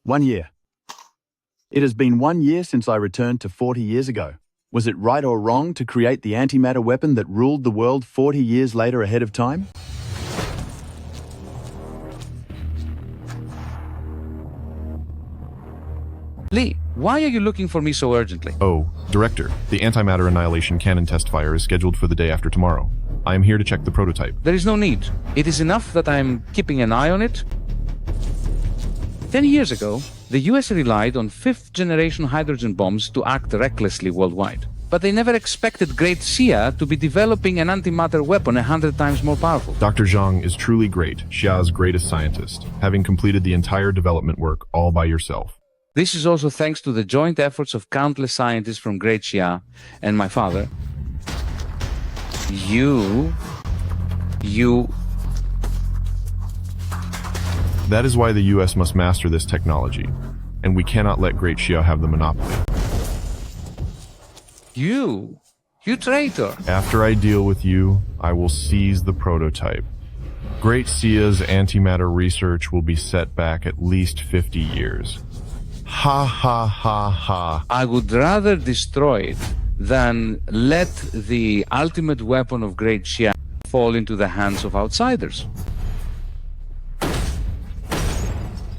1 year. It has been 1 year since I returned to 40 years ago. Was it right or wrong to create the antimatter weapon that ruled the world 40 years later ahead of time? Lee, why are you looking for me so urgently? Oh, Director, the antimatter annihilation cannon test fire is scheduled for the day after tomorrow. I am here to check the prototype. There is no need. It is enough that I am keeping an eye on it. 10 years ago, the US relied on fifth-generation hydrogen bombs to act recklessly worldwide. But they never expected Great Xia to be developing an antimatter weapon 100 times more powerful. Dr. Zhang is truly great, Xia's greatest scientist, having completed the entire development work all by yourself. This is also thanks to the joint efforts of countless scientists from Great Xia and my father. You... That is why the US must master this technology, and we cannot let Great Xia have the monopoly. You traitor! After I deal with you, I will seize the prototype. Great Xia's antimatter research will be set back at least 50 years. Ha ha ha ha. I would rather destroy it than let the ultimate weapon of Great Xia fall into the hands of outsiders.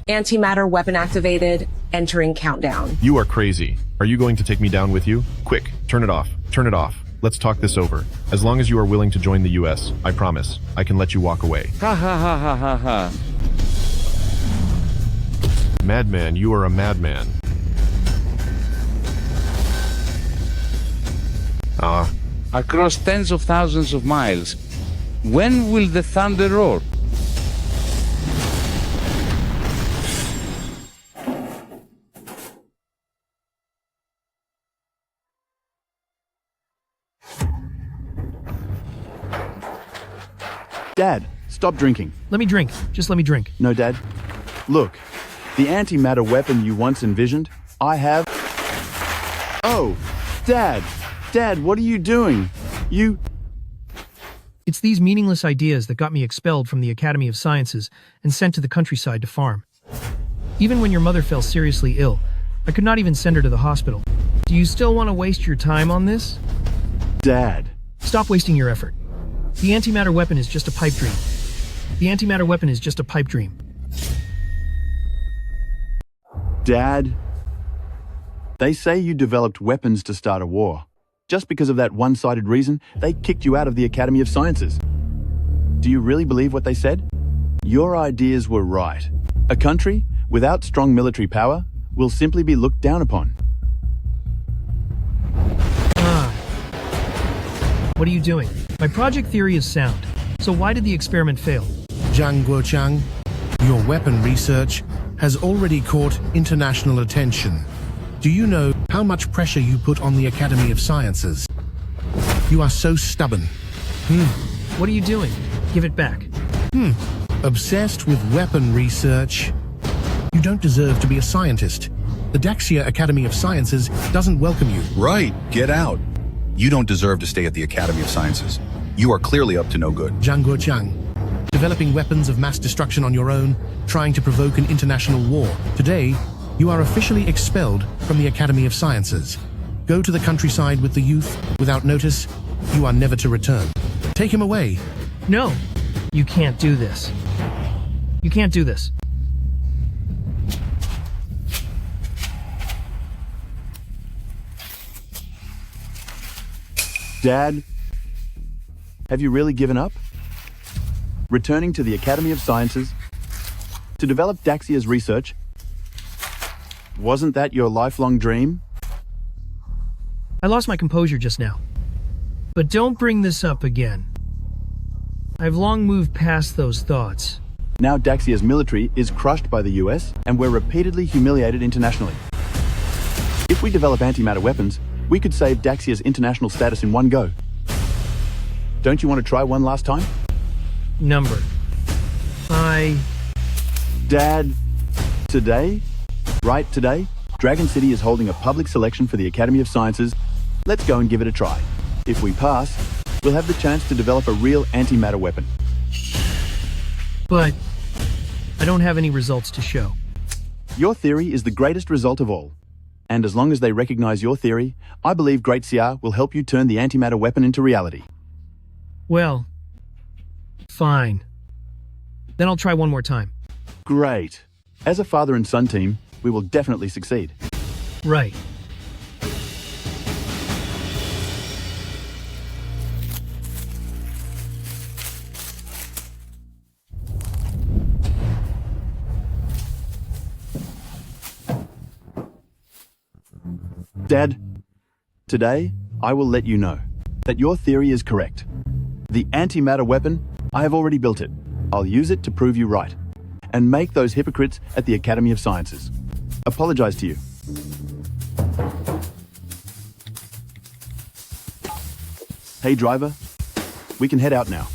Antimatter weapon activated, entering countdown. You are crazy. Are you going to take me down with you? Quick, turn it off. Turn it off. Let's talk this over. As long as you are willing to join the US, I promise, I can let you walk away. Ha ha ha ha ha ha. Madman, you are a madman. Across tens of thousands of miles. When will the thunder roar? Dad, stop drinking. Let me drink. Just let me drink. No, Dad. Look, the antimatter weapon you once envisioned, I have... Oh, Dad! Dad, what are you doing? It's these meaningless ideas that got me expelled from the Academy of Sciences and sent to the countryside to farm. Even when your mother fell seriously ill, I could not even send her to the hospital. Do you still want to waste your time on this? Dad. Stop wasting your effort. The antimatter weapon is just a pipe dream. The antimatter weapon is just a pipe dream. Dad. They say you developed weapons to start a war. Just because of that one-sided reason, they kicked you out of the Academy of Sciences. Do you really believe what they said? Your ideas were right. A country without strong military power will simply be looked down upon. What are you doing? My project theory is sound. So why did the experiment fail? Zhang Wei, your weapon research has already caught international attention. Do you know how much pressure you put on the Academy of Sciences? You are so stubborn. What are you doing? Give it back. Obsessed with weapon research. You don't deserve to be a scientist. The Daxia Academy of Sciences doesn't welcome you. Right, get out. You don't deserve to stay at the Academy of Sciences. You are clearly up to no good. Zhang Wei, developing weapons of mass destruction on your own, trying to provoke an international war. Today, you are officially expelled from the Academy of Sciences. Go to the countryside with the youth without notice. You are never to return. Take him away. No, you can't do this. You can't do this. Dad, have you really given up? Returning to the Academy of Sciences to develop Daxia's research? Wasn't that your lifelong dream? I lost my composure just now. But don't bring this up again. I've long moved past those thoughts. Now Daxia's military is crushed by the US, and we're repeatedly humiliated internationally. If we develop antimatter weapons, we could save Daxia's international status in one go. Don't you want to try one last time? Number. Dad, today? Right, today? Dragon City is holding a public selection for the Academy of Sciences. Let's go and give it a try. If we pass, we'll have the chance to develop a real antimatter weapon. But I don't have any results to show. Your theory is the greatest result of all. And as long as they recognize your theory, I believe Great Seer will help you turn the antimatter weapon into reality. Well, fine. Then I'll try one more time. Great. As a father and son team, we will definitely succeed. Right. Dad, today I will let you know that your theory is correct. The antimatter weapon, I have already built it. I'll use it to prove you right and make those hypocrites at the Academy of Sciences apologize to you. Hey driver, we can head out now.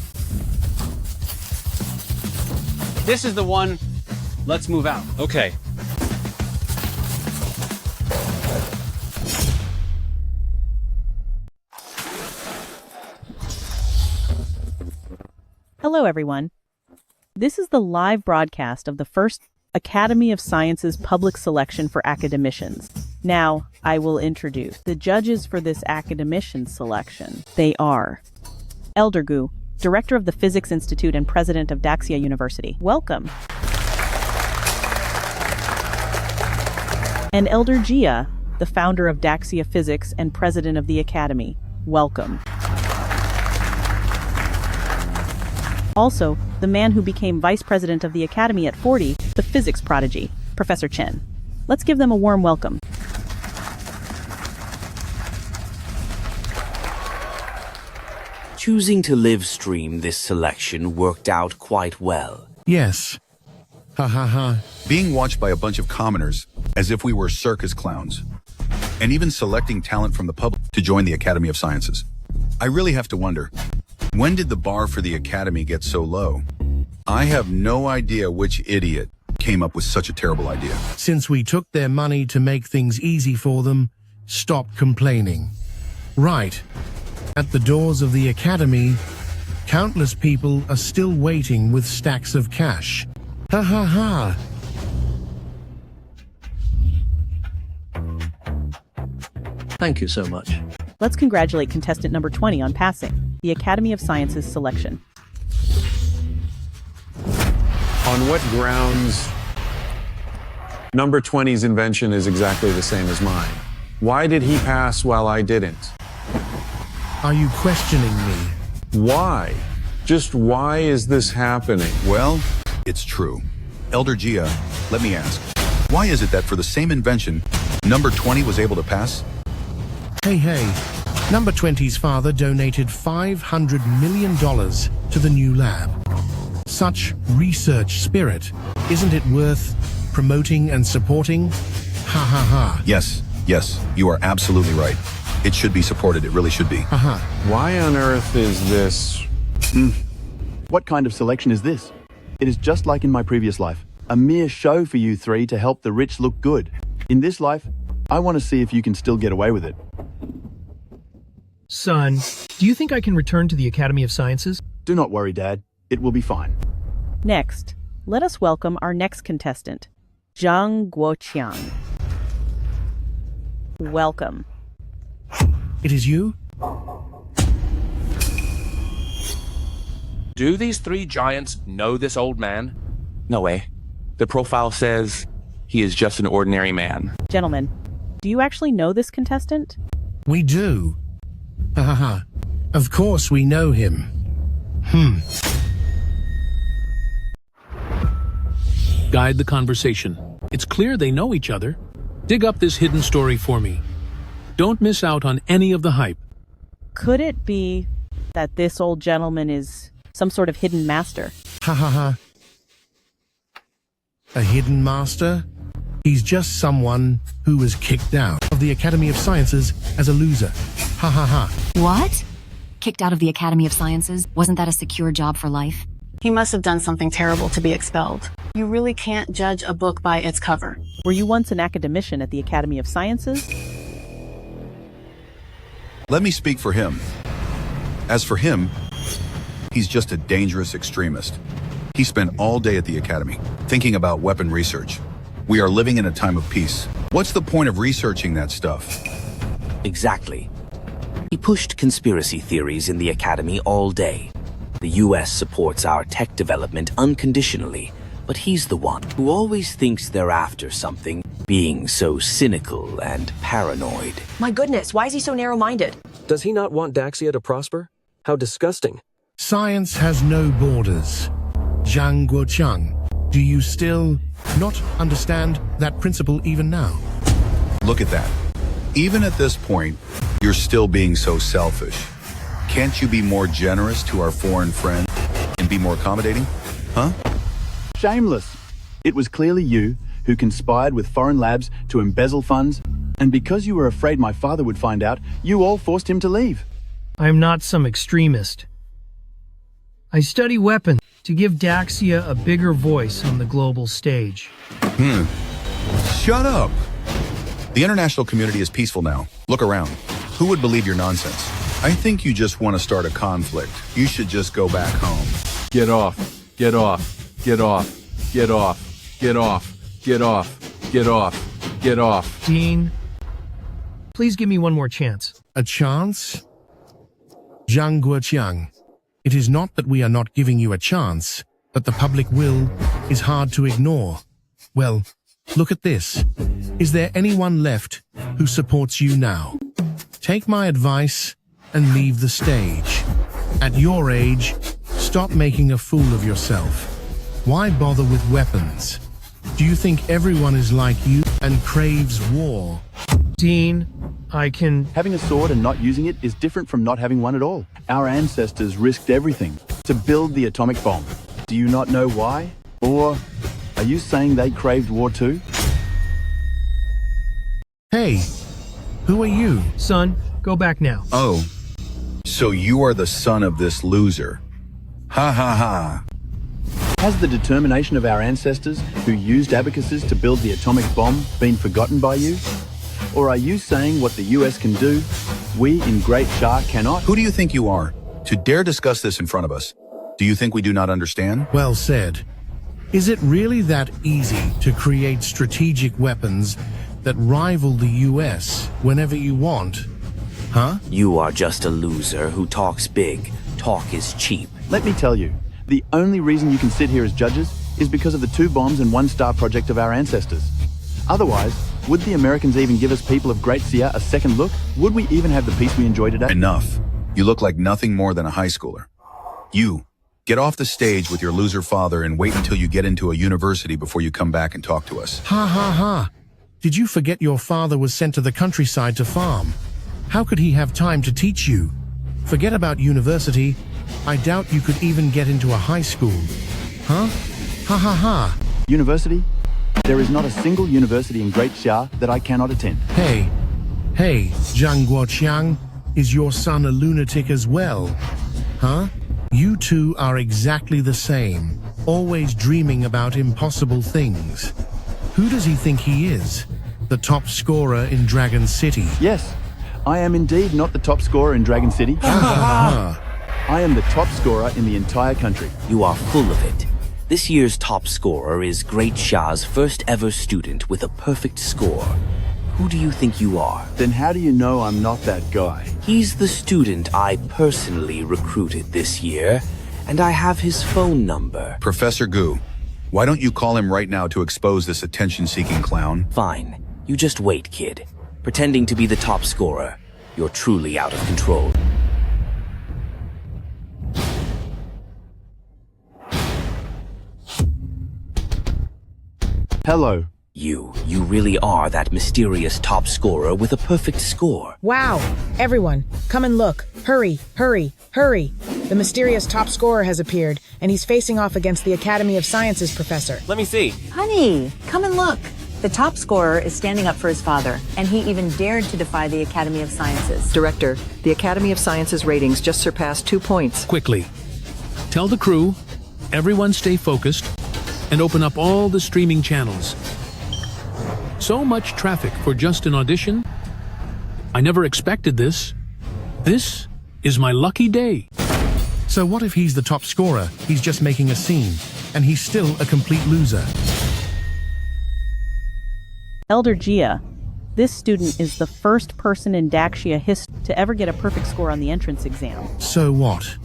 This is the one. Let's move out. Okay. Hello, everyone. This is the live broadcast of the first Academy of Sciences public selection for academicians. Now, I will introduce the judges for this academician selection. They are Elder Gu, Director of the Physics Institute and President of Daxia University. Welcome. And Elder Jia, the founder of Daxia Physics and President of the Academy. Welcome. Also, the man who became Vice President of the Academy at 40, the physics prodigy, Professor Chen. Let's give them a warm welcome. Choosing to live stream this selection worked out quite well. Yes. Ha ha ha. Being watched by a bunch of commoners as if we were circus clowns. And even selecting talent from the public to join the Academy of Sciences. I really have to wonder, when did the bar for the Academy get so low? I have no idea which idiot came up with such a terrible idea. Since we took their money to make things easy for them, stop complaining. Right. At the doors of the Academy, countless people are still waiting with stacks of cash. Ha ha ha. Thank you so much. Let's congratulate contestant number 20 on passing the Academy of Sciences selection. On what grounds number 20's invention is exactly the same as mine? Why did he pass while I didn't? Are you questioning me? Why? Just why is this happening? Well, it's true. Elder Jia, let me ask, why is it that for the same invention, number 20 was able to pass? Hey, number 20's father donated $500 million to the new lab. Such research spirit, isn't it worth promoting and supporting? Ha ha ha. Yes, you are absolutely right. It should be supported, it really should be. Haha. Why on earth is this? What kind of selection is this? It is just like in my previous life, a mere show for you three to help the rich look good. In this life, I want to see if you can still get away with it. Son, do you think I can return to the Academy of Sciences? Do not worry, Dad. It will be fine. Next, let us welcome our next contestant, Zhang Wei. Welcome. It is you? Do these three giants know this old man? No way. The profile says he is just an ordinary man. Gentlemen, do you actually know this contestant? We do. Ha ha ha. Of course we know him. Guide the conversation. It's clear they know each other. Dig up this hidden story for me. Don't miss out on any of the hype. Could it be that this old gentleman is some sort of hidden master? Ha ha ha. A hidden master? He's just someone who was kicked out of the Academy of Sciences as a loser. Ha ha ha. What? Kicked out of the Academy of Sciences? Wasn't that a secure job for life? He must have done something terrible to be expelled. You really can't judge a book by its cover. Were you once an academician at the Academy of Sciences? Let me speak for him. As for him, he's just a dangerous extremist. He spent all day at the Academy, thinking about weapon research. We are living in a time of peace. What's the point of researching that stuff? Exactly. He pushed conspiracy theories in the Academy all day. The US supports our tech development unconditionally, but he's the one who always thinks they're after something, being so cynical and paranoid. My goodness, why is he so narrow-minded? Does he not want Daxia to prosper? How disgusting. Science has no borders. Zhang Wei, do you still not understand that principle even now? Look at that. Even at this point, you're still being so selfish. Can't you be more generous to our foreign friends and be more accommodating? Huh? Shameless. It was clearly you who conspired with foreign labs to embezzle funds, and because you were afraid my father would find out, you all forced him to leave. I'm not some extremist. I study weapons to give Daxia a bigger voice on the global stage. Shut up. The international community is peaceful now. Look around. Who would believe your nonsense? I think you just want to start a conflict. You should just go back home. Get off. Get off. Get off. Get off. Get off. Get off. Get off. Get off. Dean, please give me one more chance. A chance? Zhang Wei, it is not that we are not giving you a chance, but the public will is hard to ignore. Well, look at this. Is there anyone left who supports you now? Take my advice and leave the stage. At your age, stop making a fool of yourself. Why bother with weapons? Do you think everyone is like you and craves war? Dean, I can... Having a sword and not using it is different from not having one at all. Our ancestors risked everything to build the atomic bomb. Do you not know why? Or are you saying they craved war too? Hey, who are you? Son, go back now. Oh, so you are the son of this loser. Ha ha ha. Has the determination of our ancestors who used abacuses to build the atomic bomb been forgotten by you? Or are you saying what the US can do, we in Great Shah cannot? Who do you think you are to dare discuss this in front of us? Do you think we do not understand? Well said. Is it really that easy to create strategic weapons that rival the US whenever you want? Huh? You are just a loser who talks big. Talk is cheap. Let me tell you, the only reason you can sit here as judges is because of the 2 bombs and 1 star project of our ancestors. Otherwise, would the Americans even give us people of Great Sia a second look? Would we even have the peace we enjoy today? Enough. You look like nothing more than a high schooler. You, get off the stage with your loser father and wait until you get into a university before you come back and talk to us. Ha ha ha. Did you forget your father was sent to the countryside to farm? How could he have time to teach you? Forget about university. I doubt you could even get into a high school. Huh? Ha ha ha. University? There is not a single university in Great Xia that I cannot attend. Hey, Zhang Wei, is your son a lunatic as well? Huh? You two are exactly the same, always dreaming about impossible things. Who does he think he is? The top scorer in Dragon City? Yes, I am indeed not the top scorer in Dragon City. I am the top scorer in the entire country. You are full of it. This year's top scorer is Great Shah's first ever student with a perfect score. Who do you think you are? Then how do you know I'm not that guy? He's the student I personally recruited this year, and I have his phone number. Professor Gu, why don't you call him right now to expose this attention-seeking clown? Fine. You just wait, kid. Pretending to be the top scorer. You're truly out of control. Hello. You really are that mysterious top scorer with a perfect score. Wow. Everyone, come and look. Hurry, hurry, hurry. The mysterious top scorer has appeared, and he's facing off against the Academy of Sciences professor. Let me see. Honey, come and look. The top scorer is standing up for his father, and he even dared to defy the Academy of Sciences. Director, the Academy of Sciences ratings just surpassed 2 points. Quickly, tell the crew, everyone stay focused, and open up all the streaming channels. So much traffic for just an audition? I never expected this. This is my lucky day. So what if he's the top scorer, he's just making a scene, and he's still a complete loser? Elder Gia, this student is the first person in Daxia history to ever get a perfect score on the entrance exam. So what?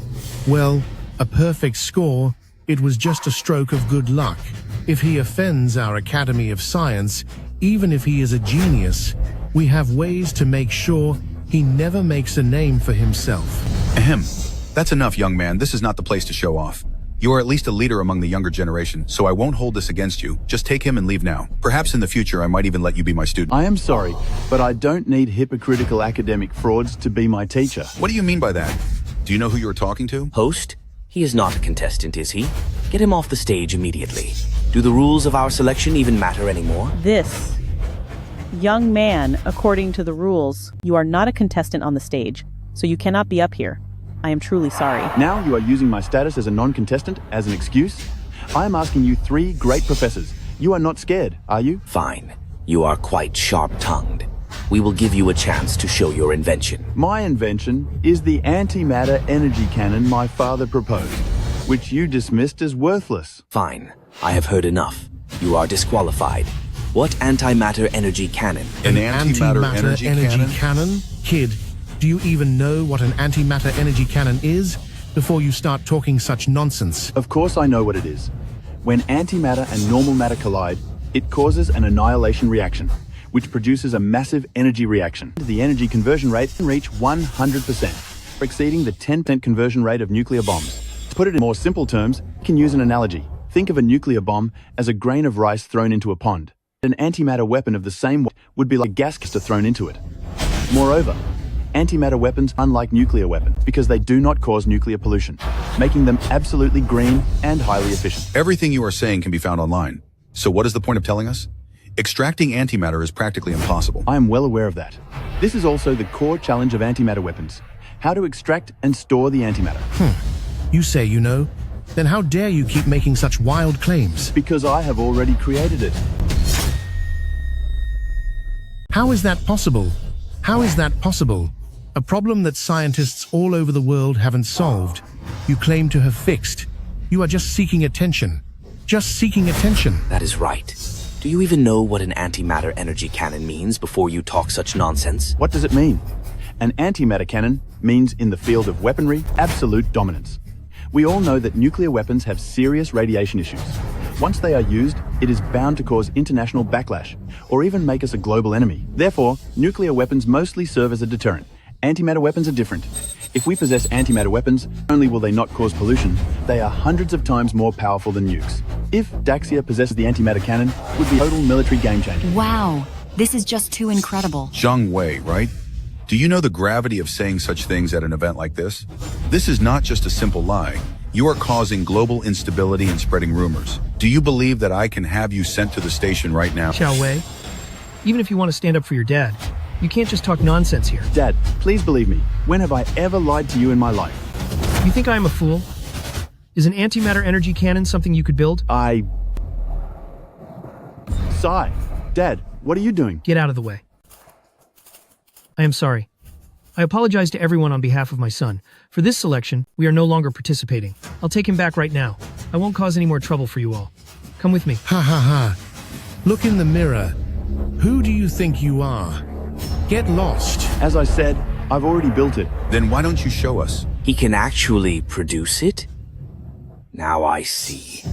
Well, a perfect score, it was just a stroke of good luck. If he offends our Academy of Science, even if he is a genius, we have ways to make sure he never makes a name for himself. Ahem. That's enough, young man. This is not the place to show off. You are at least a leader among the younger generation, so I won't hold this against you. Just take him and leave now. Perhaps in the future I might even let you be my student. I am sorry, but I don't need hypocritical academic frauds to be my teacher. What do you mean by that? Do you know who you are talking to? Host? He is not a contestant, is he? Get him off the stage immediately. Do the rules of our selection even matter anymore? This young man, according to the rules, you are not a contestant on the stage, so you cannot be up here. I am truly sorry. Now you are using my status as a non-contestant as an excuse? I am asking you 3 great professors. You are not scared, are you? Fine. You are quite sharp-tongued. We will give you a chance to show your invention. My invention is the antimatter energy cannon my father proposed, which you dismissed as worthless. Fine. I have heard enough. You are disqualified. What antimatter energy cannon? An antimatter energy cannon? Kid, do you even know what an antimatter energy cannon is before you start talking such nonsense? Of course I know what it is. When antimatter and normal matter collide, it causes an annihilation reaction, which produces a massive energy reaction. The energy conversion rate can reach 100%, exceeding the 10% conversion rate of nuclear bombs. To put it in more simple terms, you can use an analogy. Think of a nuclear bomb as a grain of rice thrown into a pond. An antimatter weapon of the same weight would be like a gas canister thrown into it. Moreover, antimatter weapons are unlike nuclear weapons because they do not cause nuclear pollution, making them absolutely green and highly efficient. Everything you are saying can be found online. So what is the point of telling us? Extracting antimatter is practically impossible. I am well aware of that. This is also the core challenge of antimatter weapons: how to extract and store the antimatter. You say you know? Then how dare you keep making such wild claims? Because I have already created it. How is that possible? How is that possible? A problem that scientists all over the world haven't solved. You claim to have fixed. You are just seeking attention. Just seeking attention. That is right. Do you even know what an antimatter energy cannon means before you talk such nonsense? What does it mean? An antimatter cannon means in the field of weaponry, absolute dominance. We all know that nuclear weapons have serious radiation issues. Once they are used, it is bound to cause international backlash, or even make us a global enemy. Therefore, nuclear weapons mostly serve as a deterrent. Antimatter weapons are different. If we possess antimatter weapons, not only will they not cause pollution, they are hundreds of times more powerful than nukes. If Daxia possesses the antimatter cannon, it would be a total military game changer. Wow, this is just too incredible. Zhang Wei, right? Do you know the gravity of saying such things at an event like this? This is not just a simple lie. You are causing global instability and spreading rumors. Do you believe that I can have you sent to the station right now? Zhang Wei, even if you want to stand up for your dad, you can't just talk nonsense here. Dad, please believe me. When have I ever lied to you in my life? You think I am a fool? Is an antimatter energy cannon something you could build? Sigh. Dad, what are you doing? Get out of the way. I am sorry. I apologize to everyone on behalf of my son. For this selection, we are no longer participating. I'll take him back right now. I won't cause any more trouble for you all. Come with me. Ha ha ha. Look in the mirror. Who do you think you are? Get lost. As I said, I've already built it. Then why don't you show us? He can actually produce it? Now I see.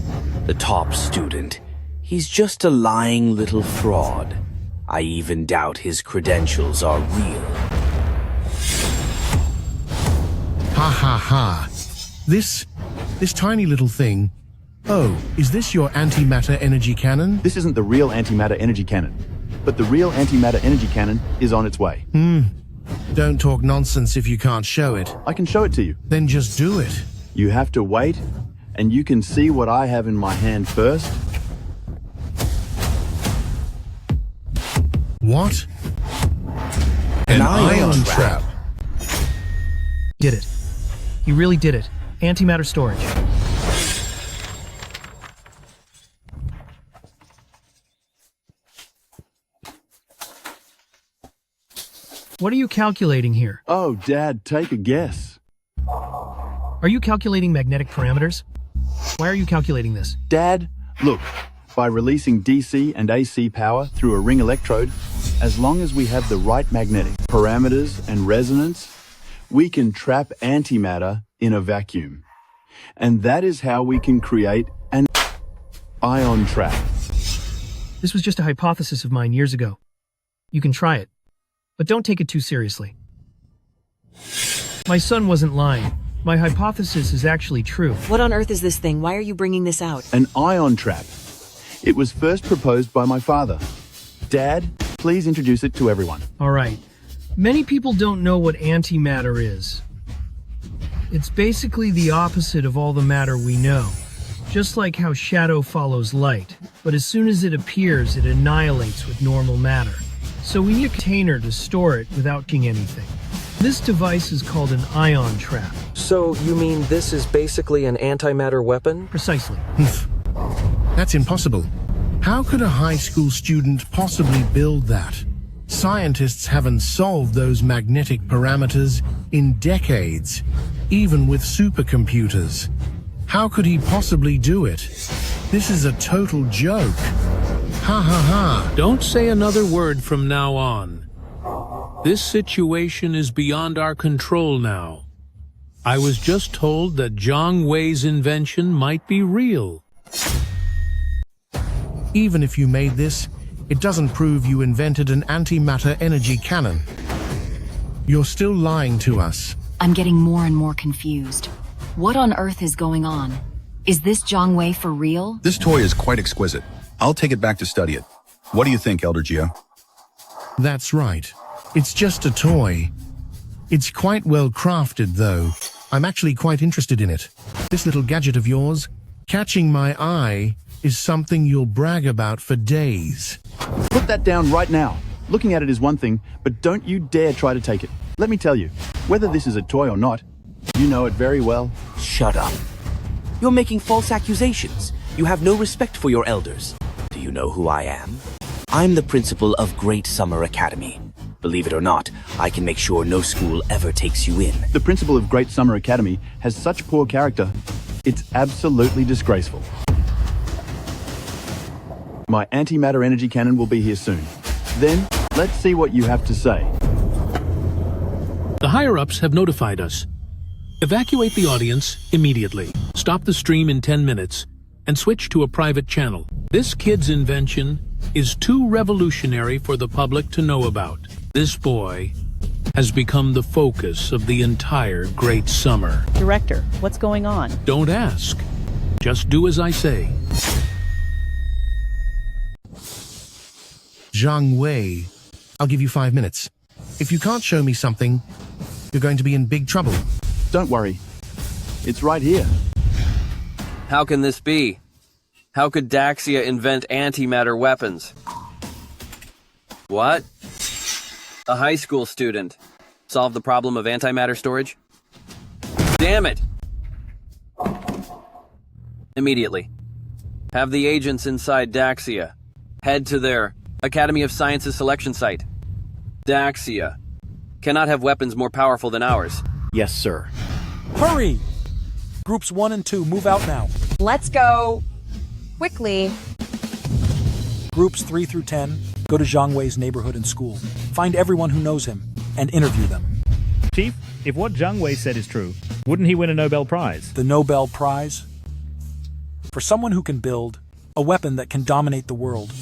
The top student. He's just a lying little fraud. I even doubt his credentials are real. Ha ha ha. This tiny little thing. Oh, is this your antimatter energy cannon? This isn't the real antimatter energy cannon, but the real antimatter energy cannon is on its way. Don't talk nonsense if you can't show it. I can show it to you. Then just do it. You have to wait, and you can see what I have in my hand first. What? An ion trap. Did it. You really did it. Antimatter storage. What are you calculating here? Oh, Dad, take a guess. Are you calculating magnetic parameters? Why are you calculating this? Dad, look, by releasing DC and AC power through a ring electrode. As long as we have the right magnetic parameters and resonance, we can trap antimatter in a vacuum. And that is how we can create an ion trap. This was just a hypothesis of mine years ago. You can try it, but don't take it too seriously. My son wasn't lying. My hypothesis is actually true. What on earth is this thing? Why are you bringing this out? An ion trap. It was first proposed by my father. Dad, please introduce it to everyone. All right. Many people don't know what antimatter is. It's basically the opposite of all the matter we know. Just like how shadow follows light, but as soon as it appears, it annihilates with normal matter. So we need a container to store it without doing anything. This device is called an ion trap. So you mean this is basically an antimatter weapon? Precisely. That's impossible. How could a high school student possibly build that? Scientists haven't solved those magnetic parameters in decades, even with supercomputers. How could he possibly do it? This is a total joke. Ha ha ha. Don't say another word from now on. This situation is beyond our control now. I was just told that Zhang Wei's invention might be real. Even if you made this, it doesn't prove you invented an antimatter energy cannon. You're still lying to us. I'm getting more and more confused. What on earth is going on? Is this Zhang Wei for real? This toy is quite exquisite. I'll take it back to study it. What do you think, Elder Gio? That's right. It's just a toy. It's quite well crafted, though. I'm actually quite interested in it. This little gadget of yours, catching my eye, is something you'll brag about for days. Put that down right now. Looking at it is one thing, but don't you dare try to take it. Let me tell you, whether this is a toy or not, you know it very well. Shut up. You're making false accusations. You have no respect for your elders. Do you know who I am? I'm the principal of Great Summer Academy. Believe it or not, I can make sure no school ever takes you in. The principal of Great Summer Academy has such poor character, it's absolutely disgraceful. My antimatter energy cannon will be here soon. Then, let's see what you have to say. The higher-ups have notified us. Evacuate the audience immediately. Stop the stream in 10 minutes and switch to a private channel. This kid's invention is too revolutionary for the public to know about. This boy has become the focus of the entire Great Summer. Director, what's going on? Don't ask. Just do as I say. Zhang Wei, I'll give you 5 minutes. If you can't show me something, you're going to be in big trouble. Don't worry. It's right here. How can this be? How could Daxia invent antimatter weapons? What? A high school student solve the problem of antimatter storage? Damn it! Immediately. Have the agents inside Daxia head to their Academy of Sciences selection site. Daxia cannot have weapons more powerful than ours. Yes, sir. Hurry! Groups 1 and 2, move out now. Let's go. Quickly. Groups 3 through 10, go to Zhang Wei's neighborhood and school. Find everyone who knows him and interview them. Chief, if what Zhang Wei said is true, wouldn't he win a Nobel Prize? The Nobel Prize? For someone who can build a weapon that can dominate the world,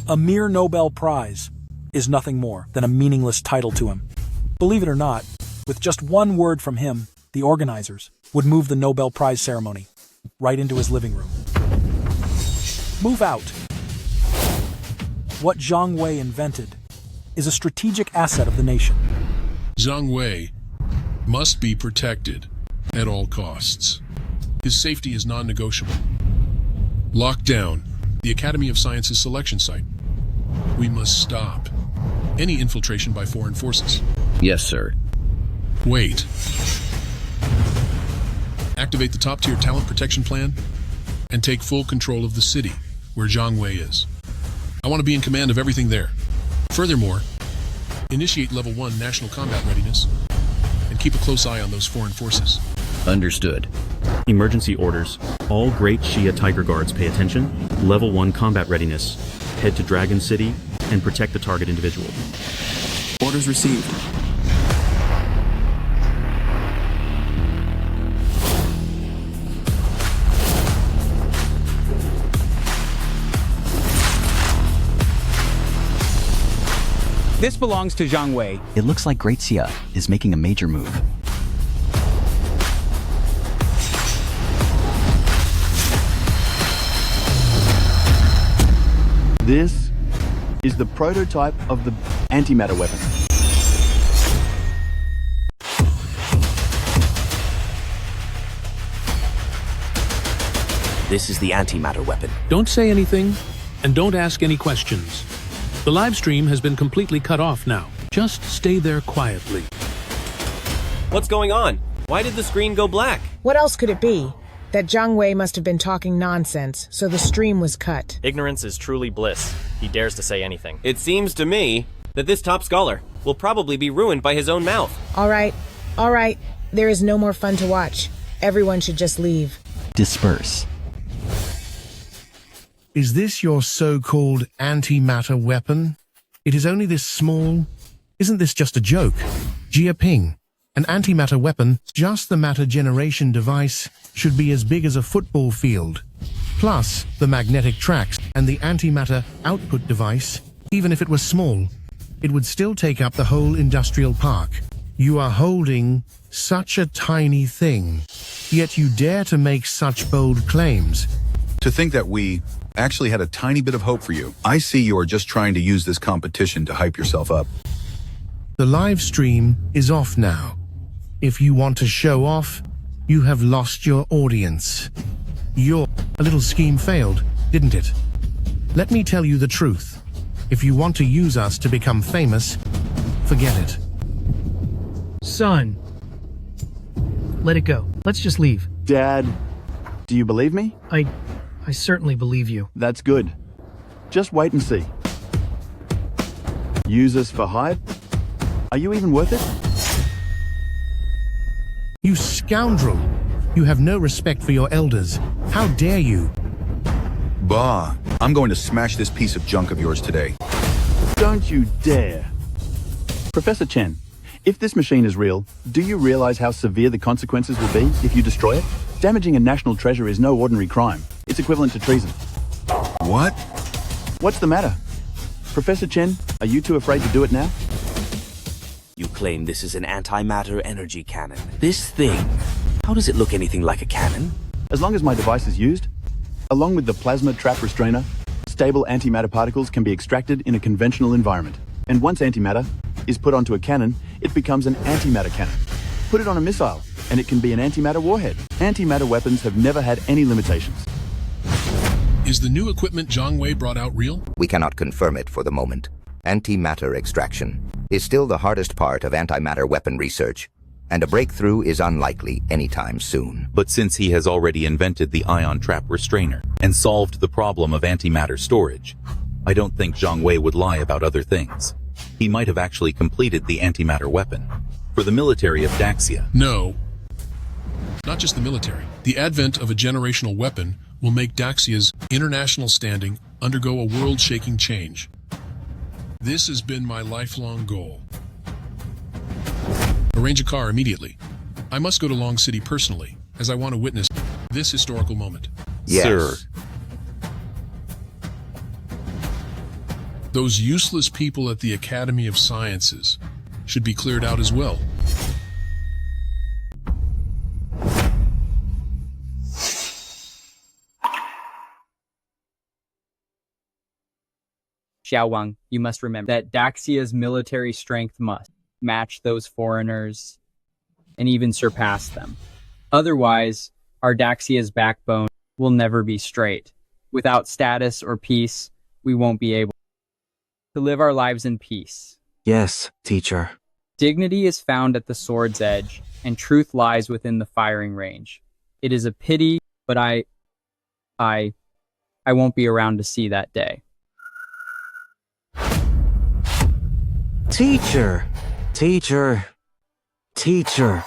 a mere Nobel Prize is nothing more than a meaningless title to him. Believe it or not, with just one word from him, the organizers would move the Nobel Prize ceremony right into his living room. Move out. What Zhang Wei invented is a strategic asset of the nation. Zhang Wei must be protected at all costs. His safety is non-negotiable. Lock down the Academy of Sciences selection site. We must stop any infiltration by foreign forces. Yes, sir. Wait. Activate the top-tier talent protection plan and take full control of the city where Zhang Wei is. I want to be in command of everything there. Furthermore, initiate level 1 national combat readiness and keep a close eye on those foreign forces. Understood. Emergency orders. All great Shia Tiger Guards pay attention. Level 1 combat readiness. Head to Dragon City and protect the target individual. Orders received. This belongs to Zhang Wei. It looks like Great Xia is making a major move. This is the prototype of the antimatter weapon. This is the antimatter weapon. Don't say anything, and don't ask any questions. The live stream has been completely cut off now. Just stay there quietly. What's going on? Why did the screen go black? What else could it be? That Zhang Wei must have been talking nonsense, so the stream was cut. Ignorance is truly bliss. He dares to say anything. It seems to me that this top scholar will probably be ruined by his own mouth. All right. There is no more fun to watch. Everyone should just leave. Disperse. Is this your so-called antimatter weapon? It is only this small. Isn't this just a joke? Jiaping, an antimatter weapon, just the matter generation device, should be as big as a football field. Plus, the magnetic tracks and the antimatter output device, even if it was small, it would still take up the whole industrial park. You are holding such a tiny thing, yet you dare to make such bold claims. To think that we actually had a tiny bit of hope for you. I see you are just trying to use this competition to hype yourself up. The live stream is off now. If you want to show off, you have lost your audience. A little scheme failed, didn't it? Let me tell you the truth. If you want to use us to become famous, forget it. Son. Let it go. Let's just leave. Dad, do you believe me? I certainly believe you. That's good. Just wait and see. Use us for hype? Are you even worth it? You scoundrel! You have no respect for your elders. How dare you? Bah, I'm going to smash this piece of junk of yours today. Don't you dare. Professor Chen, if this machine is real, do you realize how severe the consequences will be if you destroy it? Damaging a national treasure is no ordinary crime. It's equivalent to treason. What? What's the matter? Professor Chen, are you too afraid to do it now? You claim this is an antimatter energy cannon. This thing, how does it look anything like a cannon? As long as my device is used, along with the plasma trap restrainer, stable antimatter particles can be extracted in a conventional environment. And once antimatter is put onto a cannon, it becomes an antimatter cannon. Put it on a missile, and it can be an antimatter warhead. Antimatter weapons have never had any limitations. Is the new equipment Zhang Wei brought out real? We cannot confirm it for the moment. Antimatter extraction is still the hardest part of antimatter weapon research, and a breakthrough is unlikely anytime soon. But since he has already invented the ion trap restrainer and solved the problem of antimatter storage, I don't think Zhang Wei would lie about other things. He might have actually completed the antimatter weapon for the military of Daxia. No. Not just the military. The advent of a generational weapon will make Daxia's international standing undergo a world-shaking change. This has been my lifelong goal. Arrange a car immediately. I must go to Long City personally, as I want to witness this historical moment. Yes. Sir. Those useless people at the Academy of Sciences should be cleared out as well. Xiao Wang, you must remember that Daxia's military strength must match those foreigners and even surpass them. Otherwise, our Daxia's backbone will never be straight. Without status or peace, we won't be able to live our lives in peace. Yes, teacher. Dignity is found at the sword's edge, and truth lies within the firing range. It is a pity, but I won't be around to see that day. Teacher! Teacher! Teacher!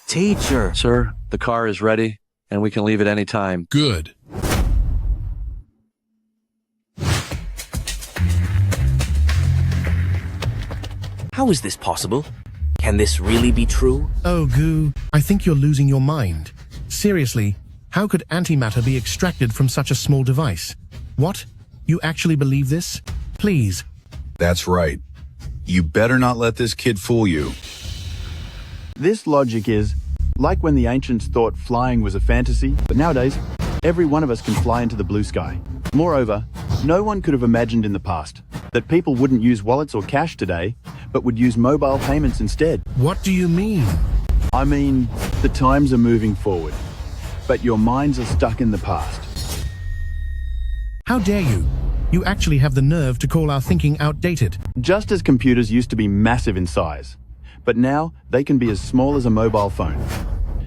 Teacher! Sir, the car is ready, and we can leave at any time. Good. How is this possible? Can this really be true? Oh, Goo, I think you're losing your mind. Seriously, how could antimatter be extracted from such a small device? What? You actually believe this? Please. That's right. You better not let this kid fool you. This logic is, like when the ancients thought flying was a fantasy, but nowadays, every one of us can fly into the blue sky. Moreover, no one could have imagined in the past that people wouldn't use wallets or cash today, but would use mobile payments instead. What do you mean? I mean, the times are moving forward, but your minds are stuck in the past. How dare you? You actually have the nerve to call our thinking outdated. Just as computers used to be massive in size, but now they can be as small as a mobile phone.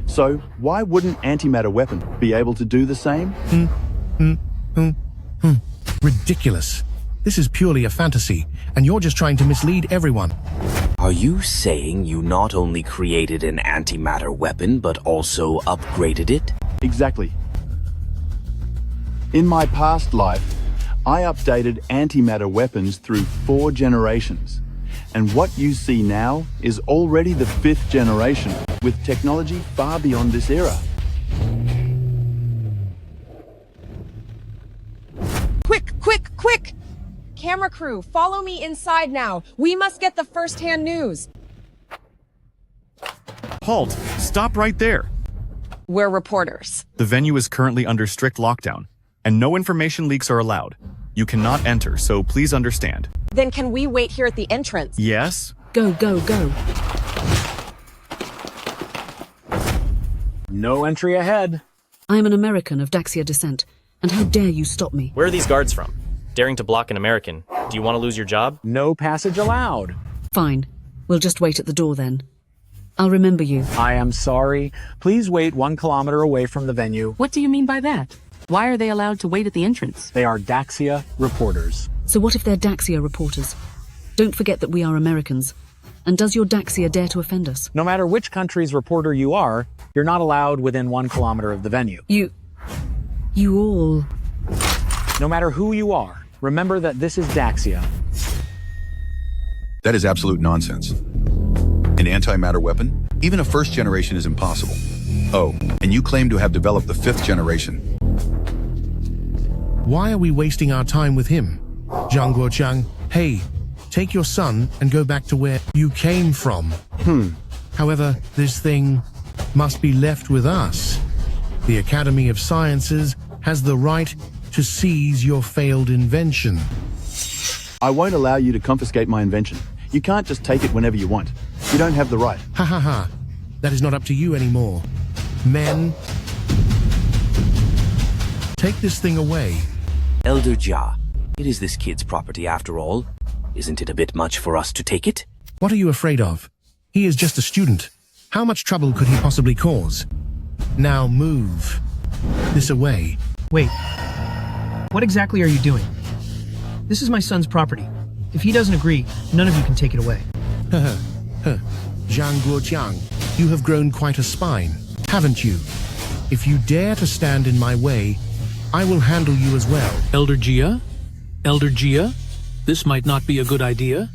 So why wouldn't antimatter weapon be able to do the same? Ridiculous. This is purely a fantasy, and you're just trying to mislead everyone. Are you saying you not only created an antimatter weapon, but also upgraded it? Exactly. In my past life, I updated antimatter weapons through 4 generations. And what you see now is already the 5th generation, with technology far beyond this era. Quick! Camera crew, follow me inside now. We must get the first-hand news. Halt! Stop right there! We're reporters. The venue is currently under strict lockdown, and no information leaks are allowed. You cannot enter, so please understand. Then can we wait here at the entrance? Yes? Go. No entry ahead. I am an American of Daxia descent, and how dare you stop me? Where are these guards from? Daring to block an American. Do you want to lose your job? No passage allowed. Fine. We'll just wait at the door then. I'll remember you. I am sorry. Please wait 1 kilometer away from the venue. What do you mean by that? Why are they allowed to wait at the entrance? They are Daxia reporters. So what if they're Daxia reporters? Don't forget that we are Americans. And does your Daxia dare to offend us? No matter which country's reporter you are, you're not allowed within 1 kilometer of the venue. You all... No matter who you are, remember that this is Daxia. That is absolute nonsense. An antimatter weapon? Even a 1st generation is impossible. Oh, and you claim to have developed the 5th generation. Why are we wasting our time with him? Zhang Wei, hey, take your son and go back to where you came from. However, this thing must be left with us. The Academy of Sciences has the right to seize your failed invention. I won't allow you to confiscate my invention. You can't just take it whenever you want. You don't have the right. Ha. That is not up to you anymore. Men, take this thing away. Elder Jia, it is this kid's property after all. Isn't it a bit much for us to take it? What are you afraid of? He is just a student. How much trouble could he possibly cause? Now move this away. Wait. What exactly are you doing? This is my son's property. If he doesn't agree, none of you can take it away. Zhang Wei, you have grown quite a spine, haven't you? If you dare to stand in my way, I will handle you as well. Elder Jia? This might not be a good idea.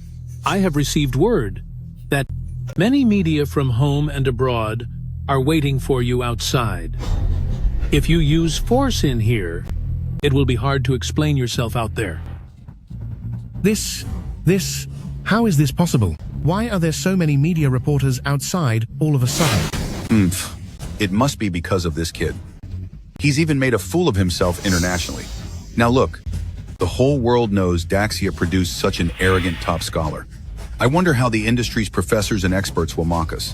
I have received word that many media from home and abroad are waiting for you outside. If you use force in here, it will be hard to explain yourself out there. How is this possible? Why are there so many media reporters outside all of a sudden? It must be because of this kid. He's even made a fool of himself internationally. Now look, the whole world knows Daxia produced such an arrogant top scholar. I wonder how the industry's professors and experts will mock us.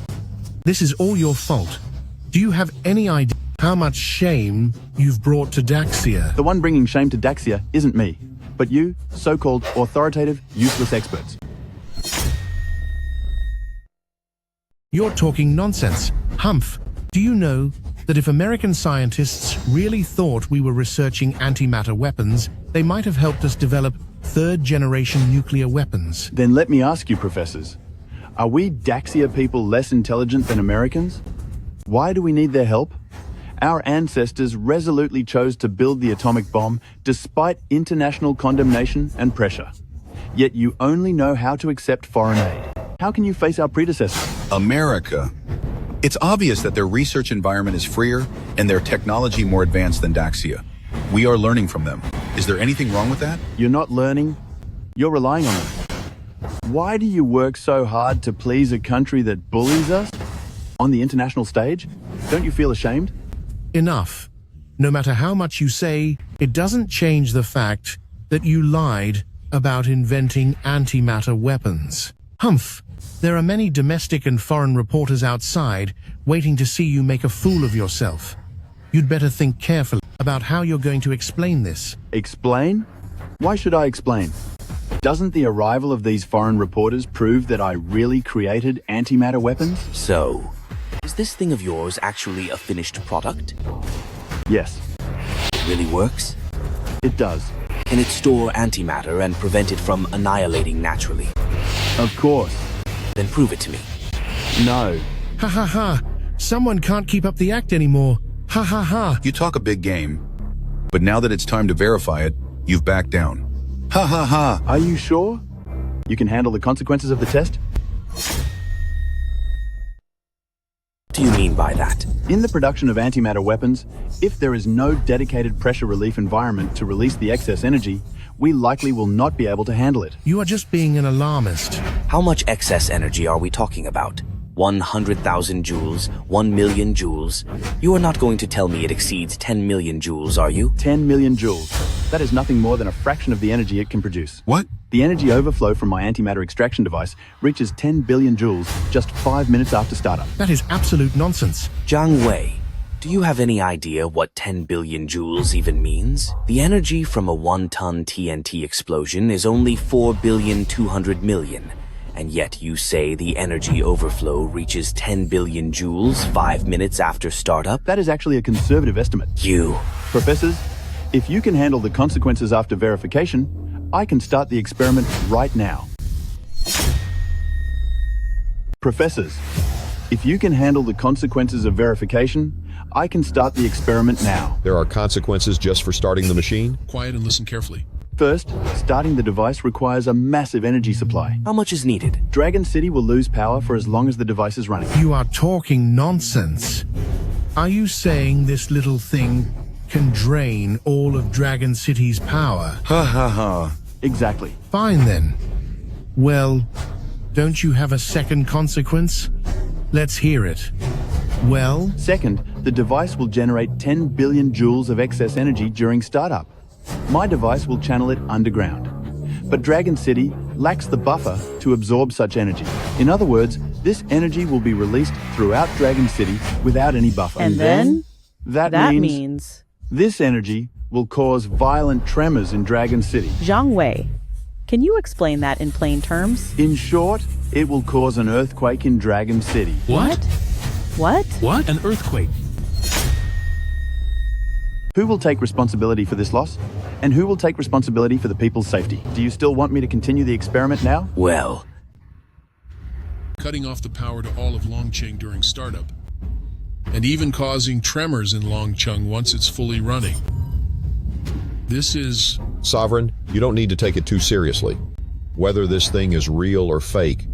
This is all your fault. Do you have any idea how much shame you've brought to Daxia? The one bringing shame to Daxia isn't me, but you, so-called authoritative, useless experts. You're talking nonsense. Humph, do you know that if American scientists really thought we were researching antimatter weapons, they might have helped us develop 3rd-generation nuclear weapons? Then let me ask you, professors, are we Daxia people less intelligent than Americans? Why do we need their help? Our ancestors resolutely chose to build the atomic bomb despite international condemnation and pressure. Yet you only know how to accept foreign aid. How can you face our predecessors? America. It's obvious that their research environment is freer and their technology more advanced than Daxia. We are learning from them. Is there anything wrong with that? You're not learning, you're relying on them. Why do you work so hard to please a country that bullies us? On the international stage? Don't you feel ashamed? Enough. No matter how much you say, it doesn't change the fact that you lied about inventing antimatter weapons. Humph. There are many domestic and foreign reporters outside waiting to see you make a fool of yourself. You'd better think carefully about how you're going to explain this. Explain? Why should I explain? Doesn't the arrival of these foreign reporters prove that I really created antimatter weapons? So, is this thing of yours actually a finished product? Yes. It really works? It does. Can it store antimatter and prevent it from annihilating naturally? Of course. Then prove it to me. No. Ha ha ha. Someone can't keep up the act anymore. Ha ha ha. You talk a big game, but now that it's time to verify it, you've backed down. Ha ha ha. Are you sure? You can handle the consequences of the test? What do you mean by that? In the production of antimatter weapons, if there is no dedicated pressure relief environment to release the excess energy, we likely will not be able to handle it. You are just being an alarmist. How much excess energy are we talking about? 100,000 joules? 1 million joules? You are not going to tell me it exceeds 10 million joules, are you? 10 million joules. That is nothing more than a fraction of the energy it can produce. What? The energy overflow from my antimatter extraction device reaches 10 billion joules just 5 minutes after startup. That is absolute nonsense. Zhang Wei, do you have any idea what 10 billion joules even means? The energy from a 1-ton TNT explosion is only 4,200,000,000. And yet you say the energy overflow reaches 10 billion joules 5 minutes after startup? That is actually a conservative estimate. You. Professors, if you can handle the consequences after verification, I can start the experiment right now. Professors, if you can handle the consequences of verification, I can start the experiment now. There are consequences just for starting the machine? Quiet and listen carefully. First, starting the device requires a massive energy supply. How much is needed? Dragon City will lose power for as long as the device is running. You are talking nonsense. Are you saying this little thing can drain all of Dragon City's power? Ha ha ha. Exactly. Fine then. Well, don't you have a second consequence? Let's hear it. Well? Second, the device will generate 10 billion joules of excess energy during startup. My device will channel it underground. But Dragon City lacks the buffer to absorb such energy. In other words, this energy will be released throughout Dragon City without any buffer. And then? That means this energy will cause violent tremors in Dragon City. Zhang Wei, can you explain that in plain terms? In short, it will cause an earthquake in Dragon City. What? What? What? An earthquake? Who will take responsibility for this loss? And who will take responsibility for the people's safety? Do you still want me to continue the experiment now? Well, Cutting off the power to all of Longcheng during startup, and even causing tremors in Longcheng once it's fully running. This is... Sovereign, you don't need to take it too seriously. Whether this thing is real or fake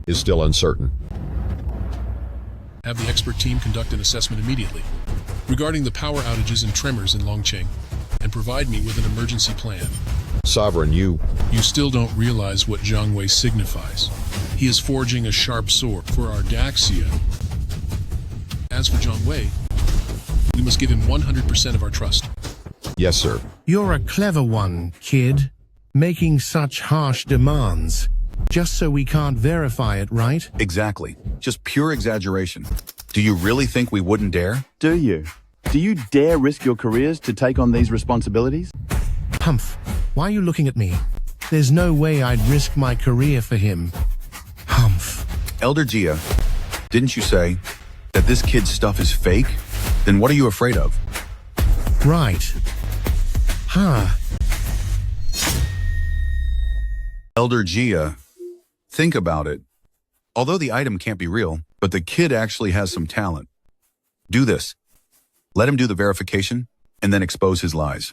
is still uncertain. Have the expert team conduct an assessment immediately regarding the power outages and tremors in Longcheng, and provide me with an emergency plan. Sovereign, you still don't realize what Zhang Wei signifies. He is forging a sharp sword for our Daxia. As for Zhang Wei, we must give him 100% of our trust. Yes, sir. You're a clever one, kid. Making such harsh demands. Just so we can't verify it, right? Exactly. Just pure exaggeration. Do you really think we wouldn't dare? Do you? Do you dare risk your careers to take on these responsibilities? Humph, why are you looking at me? There's no way I'd risk my career for him. Humph. Elder Gia, didn't you say that this kid's stuff is fake? Then what are you afraid of? Right. Huh. Elder Gia, think about it. Although the item can't be real, but the kid actually has some talent. Do this. Let him do the verification and then expose his lies.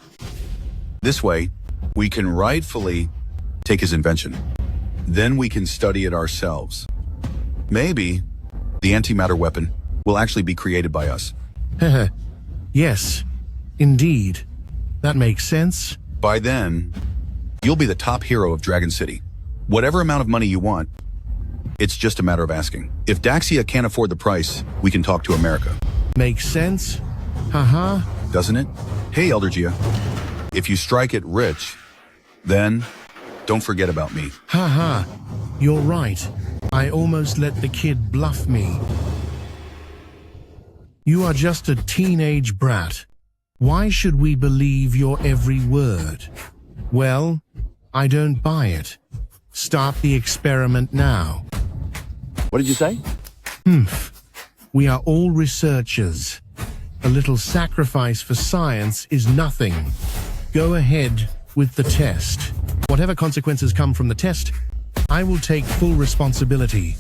This way, we can rightfully take his invention. Then we can study it ourselves. Maybe the antimatter weapon will actually be created by us. Yes, indeed. That makes sense. By then, you'll be the top hero of Dragon City. Whatever amount of money you want, it's just a matter of asking. If Daxia can't afford the price, we can talk to America. Makes sense. Haha. Doesn't it? Hey, Elder Gia. If you strike it rich, then don't forget about me. Haha. You're right. I almost let the kid bluff me. You are just a teenage brat. Why should we believe your every word? Well, I don't buy it. Start the experiment now. What did you say? We are all researchers. A little sacrifice for science is nothing. Go ahead with the test. Whatever consequences come from the test, I will take full responsibility.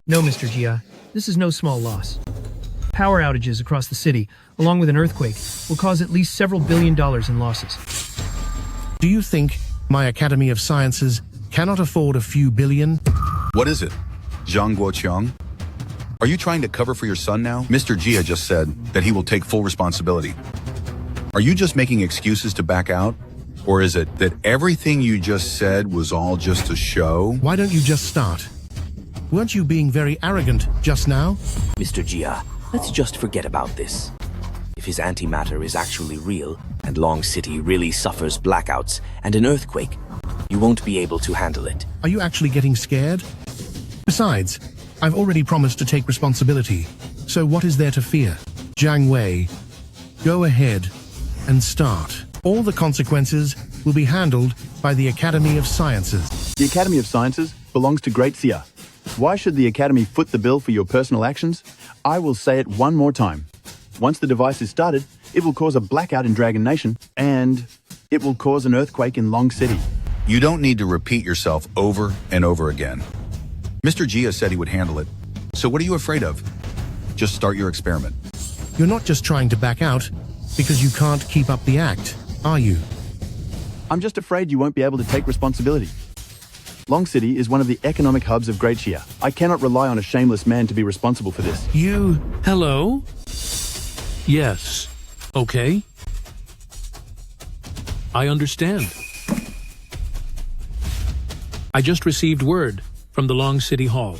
No, Mr. Gia, this is no small loss. Power outages across the city, along with an earthquake, will cause at least several $1 billion in losses. Do you think my Academy of Sciences cannot afford a few billion? What is it? Zhang Wei? Are you trying to cover for your son now? Mr. Gia just said that he will take full responsibility. Are you just making excuses to back out? Or is it that everything you just said was all just a show? Why don't you just start? Weren't you being very arrogant just now? Mr. Gia, let's just forget about this. If his antimatter is actually real, and Long City really suffers blackouts and an earthquake, you won't be able to handle it. Are you actually getting scared? Besides, I've already promised to take responsibility, so what is there to fear? Zhang Wei, go ahead and start. All the consequences will be handled by the Academy of Sciences. The Academy of Sciences belongs to Great Xia. Why should the Academy foot the bill for your personal actions? I will say it one more time. Once the device is started, it will cause a blackout in Dragon Nation, and it will cause an earthquake in Long City. You don't need to repeat yourself over and over again. Mr. Gia said he would handle it. So what are you afraid of? Just start your experiment. You're not just trying to back out because you can't keep up the act, are you? I'm just afraid you won't be able to take responsibility. Long City is one of the economic hubs of Great Xia. I cannot rely on a shameless man to be responsible for this. Hello? Yes. Okay. I understand. I just received word from the Long City Hall.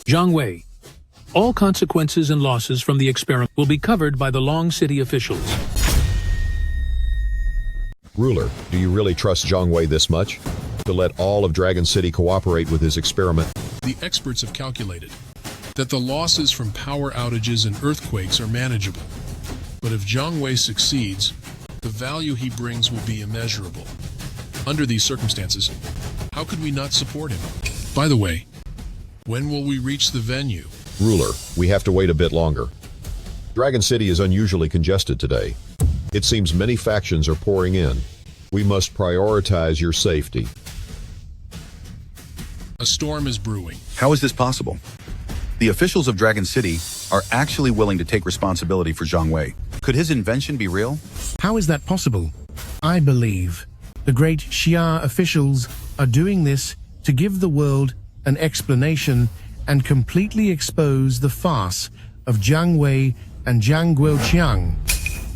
Zhang Wei, all consequences and losses from the experiment will be covered by the Long City officials. Ruler, do you really trust Zhang Wei this much? To let all of Dragon City cooperate with his experiment? The experts have calculated that the losses from power outages and earthquakes are manageable. But if Zhang Wei succeeds, the value he brings will be immeasurable. Under these circumstances, how could we not support him? By the way, when will we reach the venue? Ruler, we have to wait a bit longer. Dragon City is unusually congested today. It seems many factions are pouring in. We must prioritize your safety. A storm is brewing. How is this possible? The officials of Dragon City are actually willing to take responsibility for Zhang Wei. Could his invention be real? How is that possible? I believe the Great Xia officials are doing this to give the world an explanation and completely expose the farce of Zhang Wei and Zhang Guoqiang.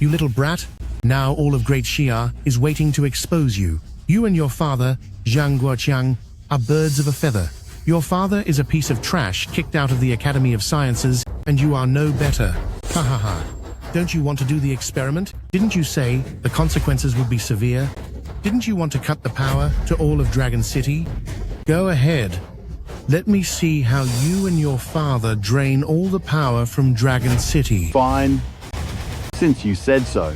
You little brat, now all of Great Xia is waiting to expose you. You and your father, Zhang Guoqiang, are birds of a feather. Your father is a piece of trash kicked out of the Academy of Sciences, and you are no better. Ha ha ha. Don't you want to do the experiment? Didn't you say the consequences would be severe? Didn't you want to cut the power to all of Dragon City? Go ahead. Let me see how you and your father drain all the power from Dragon City. Fine. Since you said so.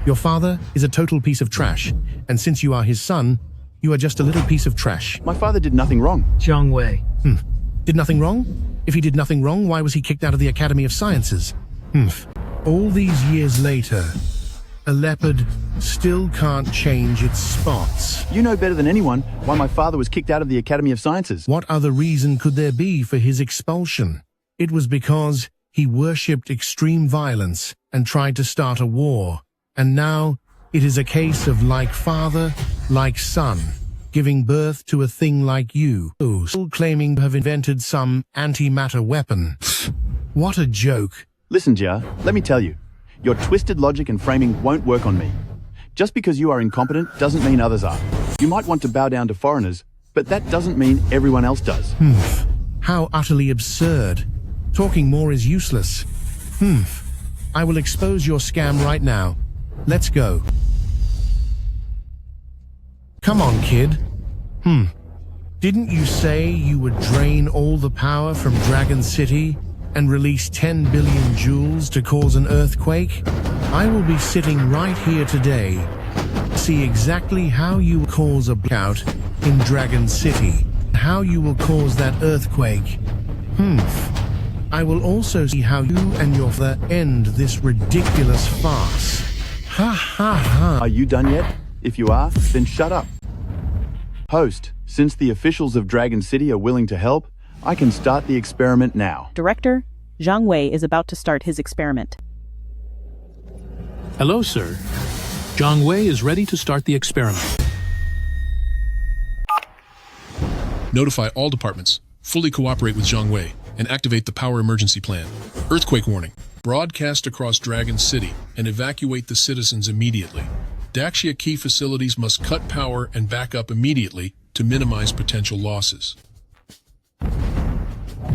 Your father is a total piece of trash, and since you are his son, you are just a little piece of trash. My father did nothing wrong. Zhang Wei. Did nothing wrong? If he did nothing wrong, why was he kicked out of the Academy of Sciences? All these years later, A leopard still can't change its spots. You know better than anyone why my father was kicked out of the Academy of Sciences. What other reason could there be for his expulsion? It was because he worshipped extreme violence and tried to start a war. And now it is a case of like father, like son, giving birth to a thing like you, still claiming to have invented some antimatter weapon. What a joke. Listen, Jia, let me tell you. Your twisted logic and framing won't work on me. Just because you are incompetent doesn't mean others are. You might want to bow down to foreigners, but that doesn't mean everyone else does. How utterly absurd. Talking more is useless. I will expose your scam right now. Let's go. Come on, kid. Didn't you say you would drain all the power from Dragon City and release 10 billion joules to cause an earthquake? I will be sitting right here today. See exactly how you will cause a blackout in Dragon City. How you will cause that earthquake. I will also see how you and your father end this ridiculous farce. Ha ha ha. Are you done yet? If you are, then shut up. Host, since the officials of Dragon City are willing to help, I can start the experiment now. Director, Zhang Wei is about to start his experiment. Hello, sir. Zhang Wei is ready to start the experiment. Notify all departments. Fully cooperate with Zhang Wei and activate the power emergency plan. Earthquake warning. Broadcast across Dragon City and evacuate the citizens immediately. Daxia key facilities must cut power and back up immediately to minimize potential losses.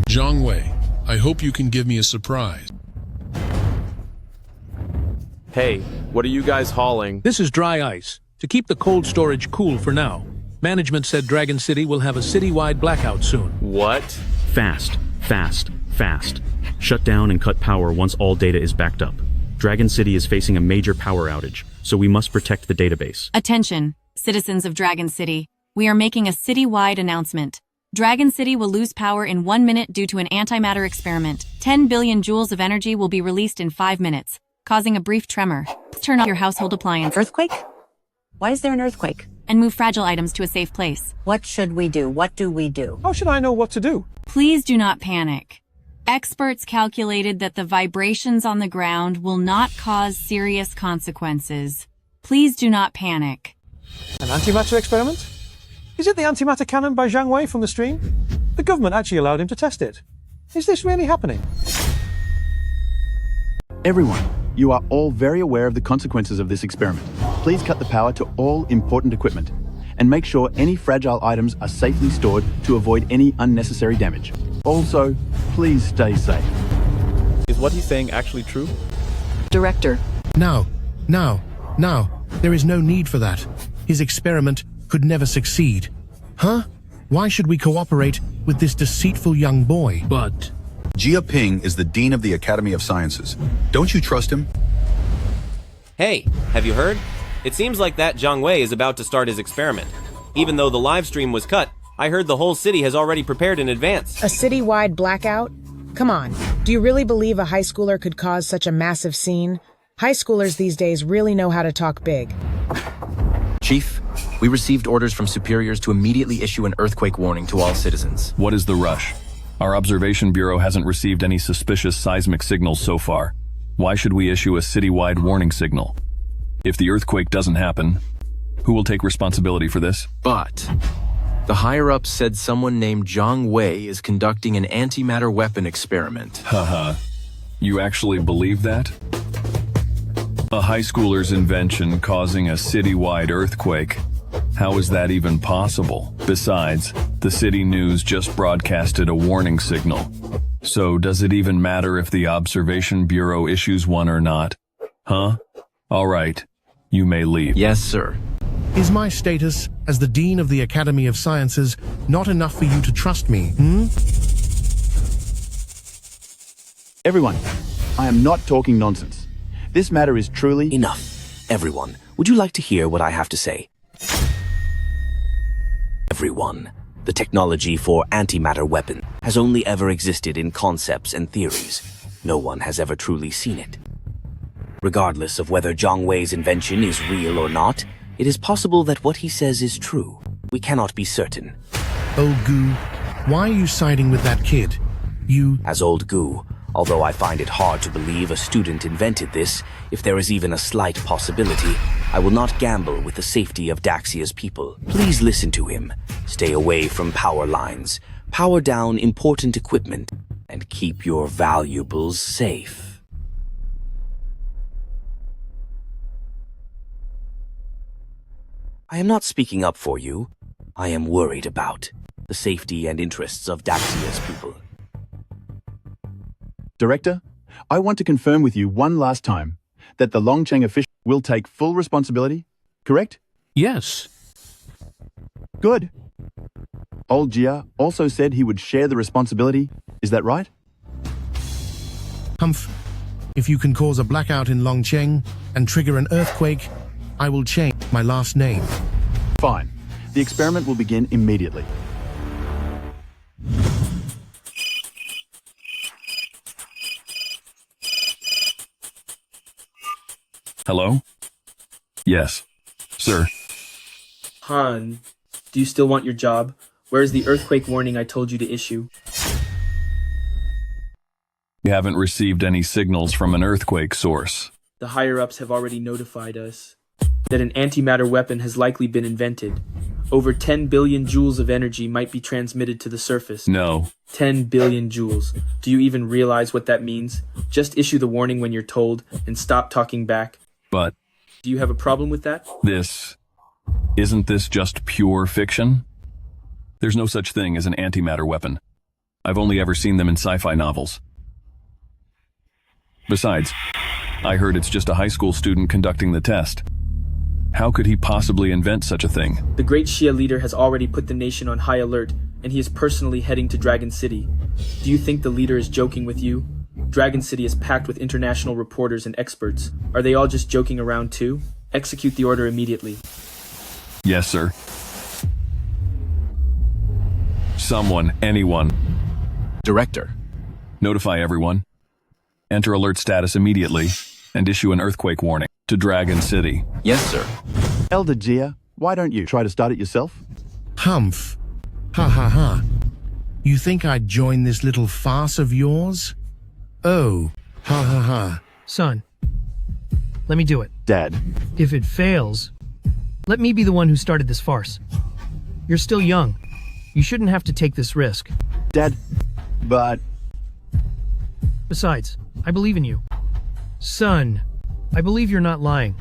Zhang Wei, I hope you can give me a surprise. Hey, what are you guys hauling? This is dry ice, to keep the cold storage cool for now. Management said Dragon City will have a citywide blackout soon. What? Fast, fast, fast. Shut down and cut power once all data is backed up. Dragon City is facing a major power outage, so we must protect the database. Attention, citizens of Dragon City. We are making a citywide announcement. Dragon City will lose power in 1 minute due to an antimatter experiment. 10 billion joules of energy will be released in 5 minutes, causing a brief tremor. Turn off your household appliance. Earthquake? Why is there an earthquake? And move fragile items to a safe place. What should we do? What do we do? How should I know what to do? Please do not panic. Experts calculated that the vibrations on the ground will not cause serious consequences. Please do not panic. An antimatter experiment? Is it the antimatter cannon by Zhang Wei from the stream? The government actually allowed him to test it. Is this really happening? Everyone, you are all very aware of the consequences of this experiment. Please cut the power to all important equipment and make sure any fragile items are safely stored to avoid any unnecessary damage. Also, please stay safe. Is what he's saying actually true? Director. No. There is no need for that. His experiment could never succeed. Huh? Why should we cooperate with this deceitful young boy? But Jia Ping is the Dean of the Academy of Sciences. Don't you trust him? Hey, have you heard? It seems like that Zhang Wei is about to start his experiment. Even though the live stream was cut, I heard the whole city has already prepared in advance. A citywide blackout? Come on, do you really believe a high schooler could cause such a massive scene? High schoolers these days really know how to talk big. Chief, we received orders from superiors to immediately issue an earthquake warning to all citizens. What is the rush? Our observation bureau hasn't received any suspicious seismic signals so far. Why should we issue a citywide warning signal? If the earthquake doesn't happen, who will take responsibility for this? But the higher-ups said someone named Zhang Wei is conducting an antimatter weapon experiment. Haha. You actually believe that? A high schooler's invention causing a citywide earthquake. How is that even possible? Besides, the city news just broadcasted a warning signal. So does it even matter if the Observation Bureau issues one or not? Huh? All right. You may leave. Yes, sir. Is my status as the Dean of the Academy of Sciences not enough for you to trust me, Everyone, I am not talking nonsense. This matter is truly... Enough. Everyone, would you like to hear what I have to say? Everyone, the technology for antimatter weapon has only ever existed in concepts and theories. No one has ever truly seen it. Regardless of whether Zhang Wei's invention is real or not, it is possible that what he says is true. We cannot be certain. Old Goo, why are you siding with that kid? As Old Goo, although I find it hard to believe a student invented this, if there is even a slight possibility, I will not gamble with the safety of Daxia's people. Please listen to him. Stay away from power lines. Power down important equipment. And keep your valuables safe. I am not speaking up for you. I am worried about the safety and interests of Daxia's people. Director, I want to confirm with you one last time that the Longcheng official will take full responsibility, correct? Yes. Good. Old Jia also said he would share the responsibility. Is that right? Humph. If you can cause a blackout in Longcheng and trigger an earthquake, I will change my last name. Fine. The experiment will begin immediately. Hello? Yes. Sir. Han, do you still want your job? Where's the earthquake warning I told you to issue? We haven't received any signals from an earthquake source. The higher-ups have already notified us that an antimatter weapon has likely been invented. Over 10 billion joules of energy might be transmitted to the surface. No. 10 billion joules. Do you even realize what that means? Just issue the warning when you're told and stop talking back. But... Do you have a problem with that? Isn't this just pure fiction? There's no such thing as an antimatter weapon. I've only ever seen them in sci-fi novels. Besides, I heard it's just a high school student conducting the test. How could he possibly invent such a thing? The great Shia leader has already put the nation on high alert, and he is personally heading to Dragon City. Do you think the leader is joking with you? Dragon City is packed with international reporters and experts. Are they all just joking around too? Execute the order immediately. Yes, sir. Someone, anyone. Director. Notify everyone. Enter alert status immediately and issue an earthquake warning to Dragon City. Yes, sir. Elder Jia, why don't you try to start it yourself? Humph. Ha ha ha. You think I'd join this little farce of yours? Oh, ha ha ha. Son, let me do it. Dad. If it fails, let me be the one who started this farce. You're still young. You shouldn't have to take this risk. Dad, but... Besides, I believe in you. Son, I believe you're not lying.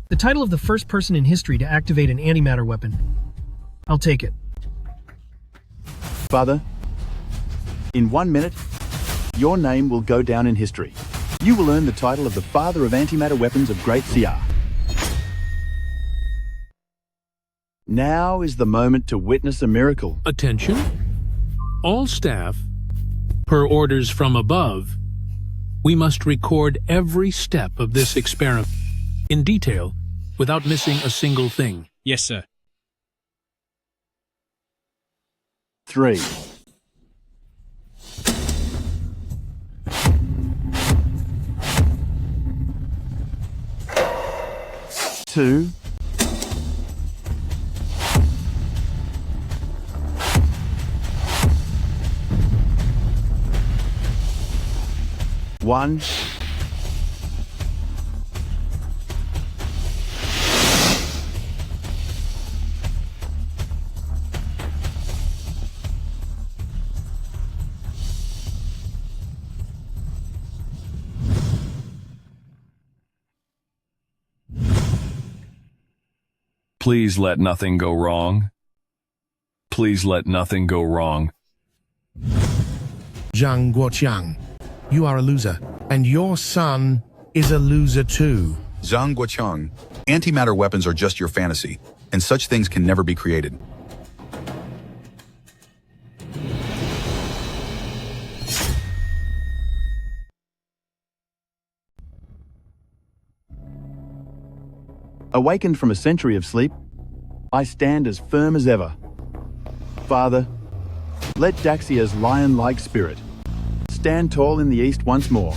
The title of the first person in history to activate an antimatter weapon. I'll take it. Father, in 1 minute, your name will go down in history. You will earn the title of the father of antimatter weapons of Great Xia. Now is the moment to witness a miracle. Attention. All staff, per orders from above, we must record every step of this experiment in detail without missing a single thing. Yes, sir. 3. 2. 1. Please let nothing go wrong. Please let nothing go wrong. Zhang Guoqiang, you are a loser, and your son is a loser too. Zhang Guoqiang, antimatter weapons are just your fantasy, and such things can never be created. Awakened from a century of sleep, I stand as firm as ever. Father, let Daxia's lion-like spirit stand tall in the east once more.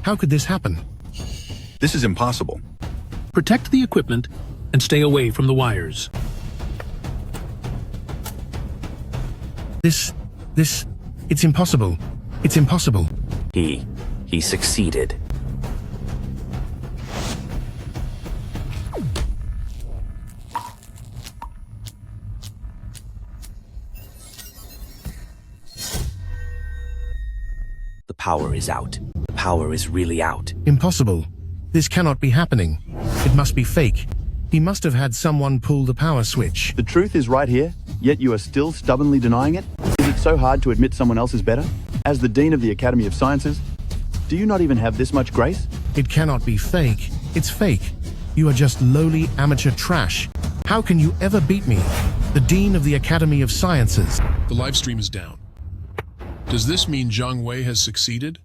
How could this happen? This is impossible. Protect the equipment and stay away from the wires. It's impossible. It's impossible. He succeeded. The power is out. The power is really out. Impossible. This cannot be happening. It must be fake. He must have had someone pull the power switch. The truth is right here, yet you are still stubbornly denying it? Is it so hard to admit someone else is better? As the Dean of the Academy of Sciences, do you not even have this much grace? It cannot be fake. It's fake. You are just lowly amateur trash. How can you ever beat me? The Dean of the Academy of Sciences. The live stream is down. Does this mean Zhang Wei has succeeded?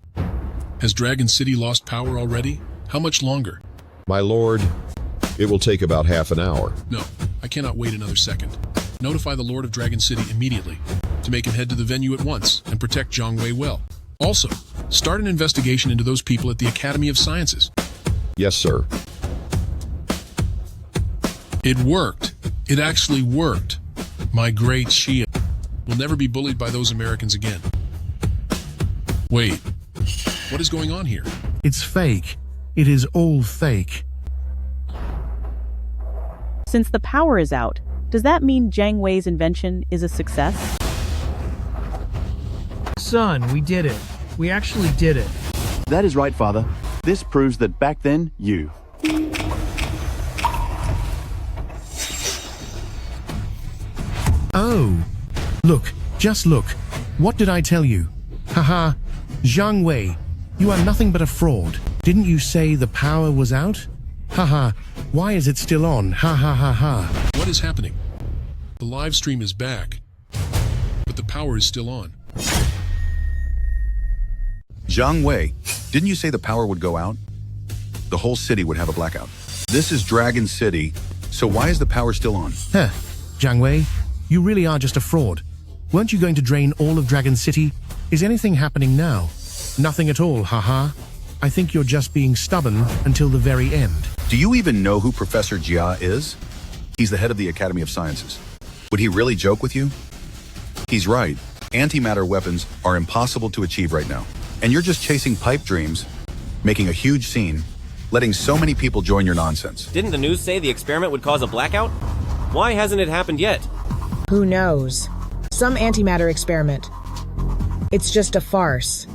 Has Dragon City lost power already? How much longer? My lord, it will take about half an hour. No, I cannot wait another second. Notify the Lord of Dragon City immediately to make him head to the venue at once and protect Zhang Wei well. Also, start an investigation into those people at the Academy of Sciences. Yes, sir. It worked. It actually worked. My great Shia will never be bullied by those Americans again. Wait, what is going on here? It's fake. It is all fake. Since the power is out, does that mean Zhang Wei's invention is a success? Son, we did it. We actually did it. That is right, Father. This proves that back then, you. Oh. Look, just look. What did I tell you? Haha. Zhang Wei, you are nothing but a fraud. Didn't you say the power was out? Haha. Why is it still on? Ha ha ha ha. What is happening? The live stream is back, but the power is still on. Zhang Wei, didn't you say the power would go out? The whole city would have a blackout. This is Dragon City, so why is the power still on? Huh. Zhang Wei, you really are just a fraud. Weren't you going to drain all of Dragon City? Is anything happening now? Nothing at all, haha. I think you're just being stubborn until the very end. Do you even know who Professor Jia is? He's the head of the Academy of Sciences. Would he really joke with you? He's right. Antimatter weapons are impossible to achieve right now. And you're just chasing pipe dreams, making a huge scene, letting so many people join your nonsense. Didn't the news say the experiment would cause a blackout? Why hasn't it happened yet? Who knows? Some antimatter experiment. It's just a farce.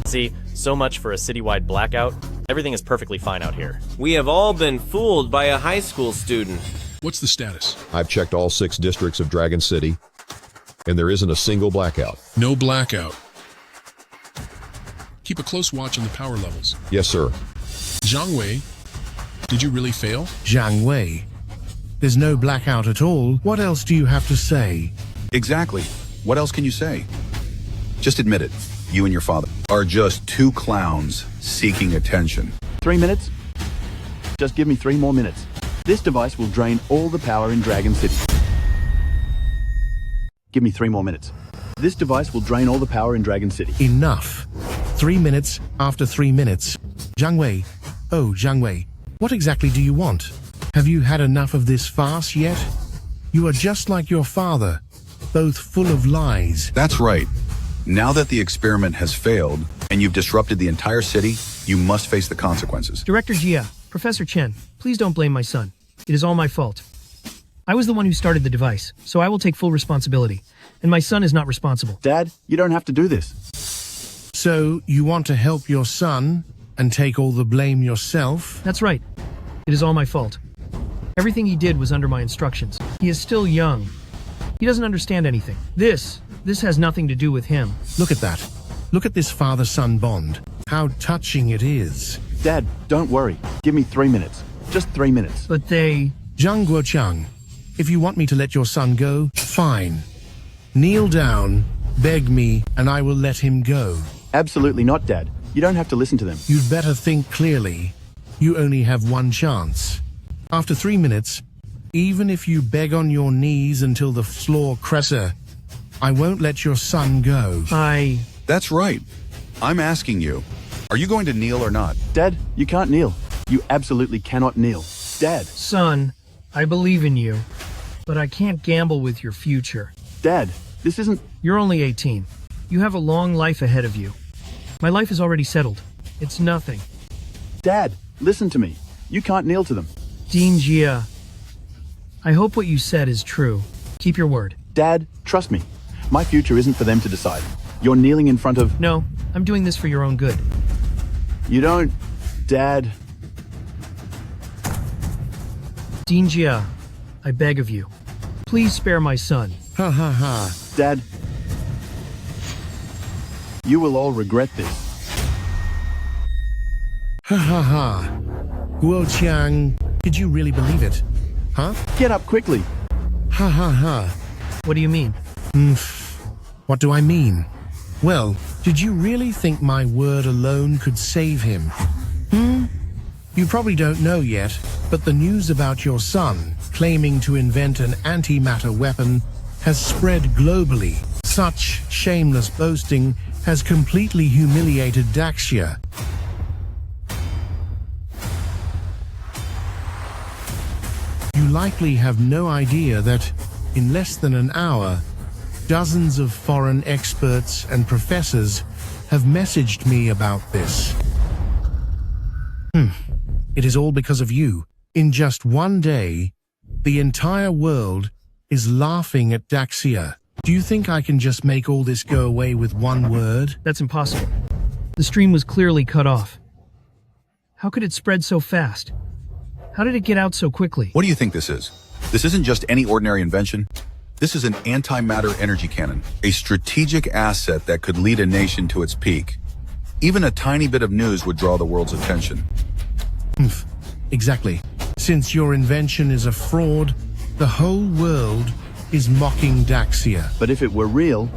See, so much for a citywide blackout. Everything is perfectly fine out here. We have all been fooled by a high school student. What's the status? I've checked all 6 districts of Dragon City, and there isn't a single blackout. No blackout. Keep a close watch on the power levels. Yes, sir. Zhang Wei, did you really fail? Zhang Wei. There's no blackout at all. What else do you have to say? Exactly. What else can you say? Just admit it. You and your father are just 2 clowns seeking attention. 3 minutes? Just give me 3 more minutes. This device will drain all the power in Dragon City. Give me 3 more minutes. This device will drain all the power in Dragon City. Enough. 3 minutes after 3 minutes. Zhang Wei. Oh, Zhang Wei. What exactly do you want? Have you had enough of this farce yet? You are just like your father, both full of lies. That's right. Now that the experiment has failed and you've disrupted the entire city, you must face the consequences. Director Jia, Professor Chen, please don't blame my son. It is all my fault. I was the one who started the device, so I will take full responsibility. And my son is not responsible. Dad, you don't have to do this. So, you want to help your son and take all the blame yourself? That's right. It is all my fault. Everything he did was under my instructions. He is still young. He doesn't understand anything. This has nothing to do with him. Look at that. Look at this father-son bond. How touching it is. Dad, don't worry. Give me 3 minutes. Just 3 minutes. But they... Zhang Guochang, if you want me to let your son go, fine. Kneel down, beg me, and I will let him go. Absolutely not, Dad. You don't have to listen to them. You'd better think clearly. You only have 1 chance. After 3 minutes, even if you beg on your knees until the floor cresser, I won't let your son go. That's right. I'm asking you. Are you going to kneel or not? Dad, you can't kneel. You absolutely cannot kneel. Dad. Son, I believe in you, but I can't gamble with your future. Dad, this isn't... You're only 18. You have a long life ahead of you. My life is already settled. It's nothing. Dad, listen to me. You can't kneel to them. Dean Jia, I hope what you said is true. Keep your word. Dad, trust me. My future isn't for them to decide. You're kneeling in front of... No, I'm doing this for your own good. You don't... Dad... Dean Jia, I beg of you. Please spare my son. Ha ha ha. Dad, you will all regret this. Ha ha ha. Guo Qiang, did you really believe it? Huh? Get up quickly. Ha ha ha. What do you mean? What do I mean? Well, did you really think my word alone could save him? You probably don't know yet, but the news about your son claiming to invent an antimatter weapon has spread globally. Such shameless boasting has completely humiliated Daxia. You likely have no idea that, in less than an hour, dozens of foreign experts and professors have messaged me about this. It is all because of you. In just one day, the entire world is laughing at Daxia. Do you think I can just make all this go away with one word? That's impossible. The stream was clearly cut off. How could it spread so fast? How did it get out so quickly? What do you think this is? This isn't just any ordinary invention. This is an antimatter energy cannon, a strategic asset that could lead a nation to its peak. Even a tiny bit of news would draw the world's attention. Exactly. Since your invention is a fraud, the whole world is mocking Daxia. But if it were real,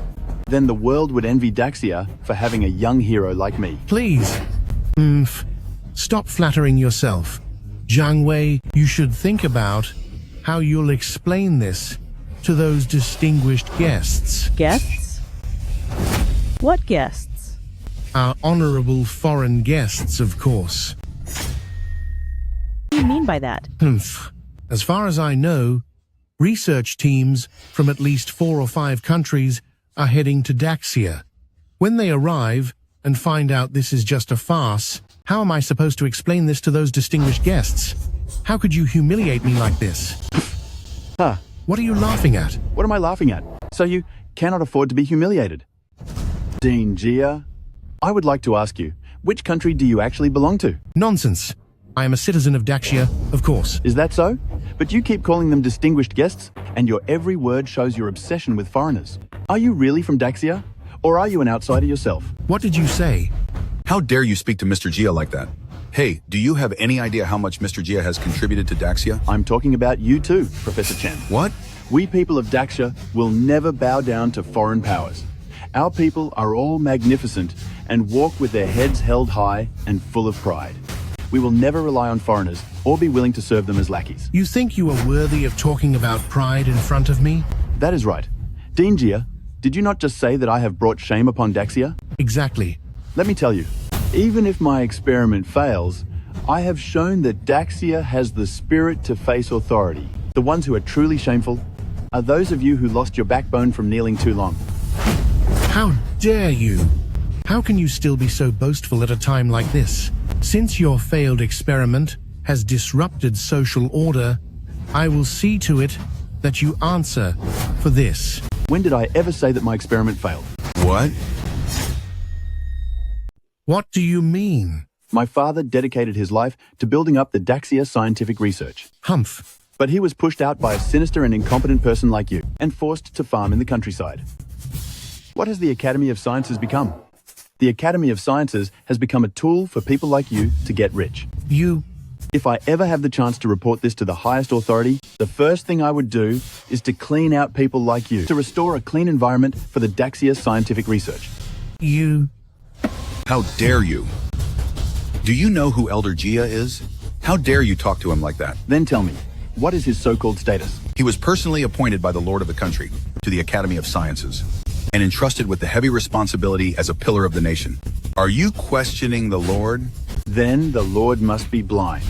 then the world would envy Daxia for having a young hero like me. Please, stop flattering yourself. Zhang Wei, you should think about how you'll explain this to those distinguished guests. Guests? What guests? Our honorable foreign guests, of course. What do you mean by that? As far as I know, research teams from at least 4 or 5 countries are heading to Daxia. When they arrive and find out this is just a farce, how am I supposed to explain this to those distinguished guests? How could you humiliate me like this? What are you laughing at? What am I laughing at? So you cannot afford to be humiliated. Dean Jia, I would like to ask you, which country do you actually belong to? Nonsense. I am a citizen of Daxia, of course. Is that so? But you keep calling them distinguished guests, and your every word shows your obsession with foreigners. Are you really from Daxia? Or are you an outsider yourself? What did you say? How dare you speak to Mr. Jia like that? Hey, do you have any idea how much Mr. Jia has contributed to Daxia? I'm talking about you too, Professor Chen. What? We people of Daxia will never bow down to foreign powers. Our people are all magnificent and walk with their heads held high and full of pride. We will never rely on foreigners or be willing to serve them as lackeys. You think you are worthy of talking about pride in front of me? That is right. Dean Jia, did you not just say that I have brought shame upon Daxia? Exactly. Let me tell you, even if my experiment fails, I have shown that Daxia has the spirit to face authority. The ones who are truly shameful are those of you who lost your backbone from kneeling too long. How dare you? How can you still be so boastful at a time like this? Since your failed experiment has disrupted social order, I will see to it that you answer for this. When did I ever say that my experiment failed? What? What do you mean? My father dedicated his life to building up the Daxia scientific research. Humph. But he was pushed out by a sinister and incompetent person like you and forced to farm in the countryside. What has the Academy of Sciences become? The Academy of Sciences has become a tool for people like you to get rich. If I ever have the chance to report this to the highest authority, the first thing I would do is to clean out people like you, to restore a clean environment for the Daxia scientific research. How dare you? Do you know who Elder Jia is? How dare you talk to him like that? Then tell me, what is his so-called status? He was personally appointed by the Lord of the country to the Academy of Sciences and entrusted with the heavy responsibility as a pillar of the nation. Are you questioning the Lord? Then the Lord must be blind.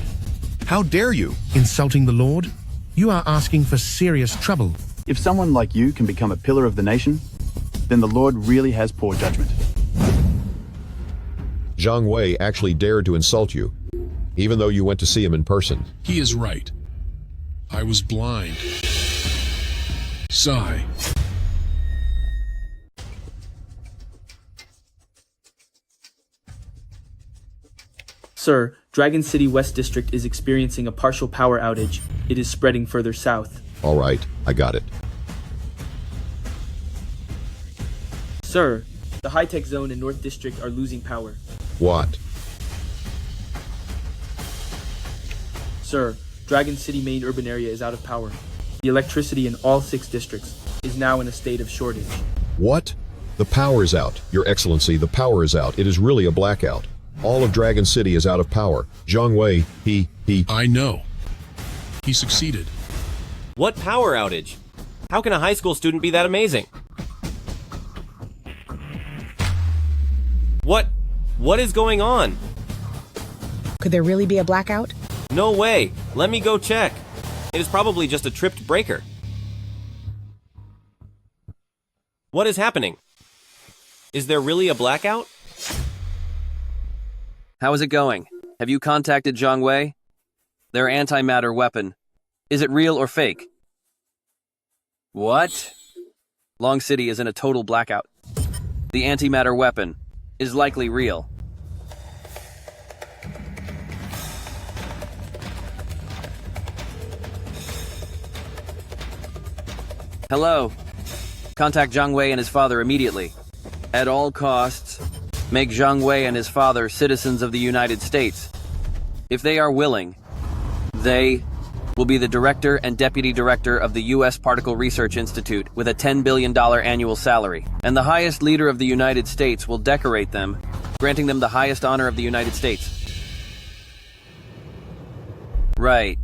How dare you? Insulting the Lord? You are asking for serious trouble. If someone like you can become a pillar of the nation, then the Lord really has poor judgment. Zhang Wei actually dared to insult you, even though you went to see him in person. He is right. I was blind. Sigh. Sir, Dragon City West District is experiencing a partial power outage. It is spreading further south. All right, I got it. Sir, the high-tech zone and North District are losing power. What? Sir, Dragon City main urban area is out of power. The electricity in all 6 districts is now in a state of shortage. What? The power is out. Your Excellency, the power is out. It is really a blackout. All of Dragon City is out of power. Zhang Wei, he... I know. He succeeded. What power outage? How can a high school student be that amazing? What is going on? Could there really be a blackout? No way. Let me go check. It is probably just a tripped breaker. What is happening? Is there really a blackout? How is it going? Have you contacted Zhang Wei? Their antimatter weapon. Is it real or fake? What? Long City is in a total blackout. The antimatter weapon is likely real. Hello. Contact Zhang Wei and his father immediately. At all costs, make Zhang Wei and his father citizens of the United States. If they are willing, they will be the director and deputy director of the U.S. Particle Research Institute with a $10 billion annual salary. And the highest leader of the United States will decorate them, granting them the highest honor of the United States. Right.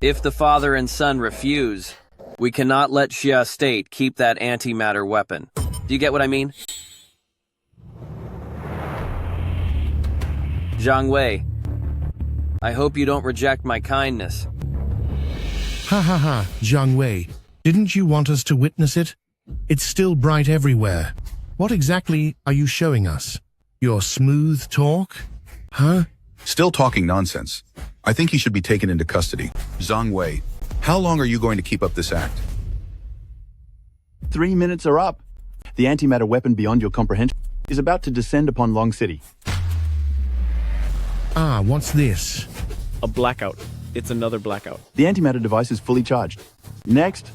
If the father and son refuse, we cannot let Xia State keep that antimatter weapon. Do you get what I mean? Zhang Wei, I hope you don't reject my kindness. Ha ha ha, Zhang Wei. Didn't you want us to witness it? It's still bright everywhere. What exactly are you showing us? Your smooth talk? Huh? Still talking nonsense. I think he should be taken into custody. Zhang Wei, how long are you going to keep up this act? 3 minutes are up. The antimatter weapon beyond your comprehension is about to descend upon Long City. Ah, what's this? A blackout. It's another blackout. The antimatter device is fully charged. Next,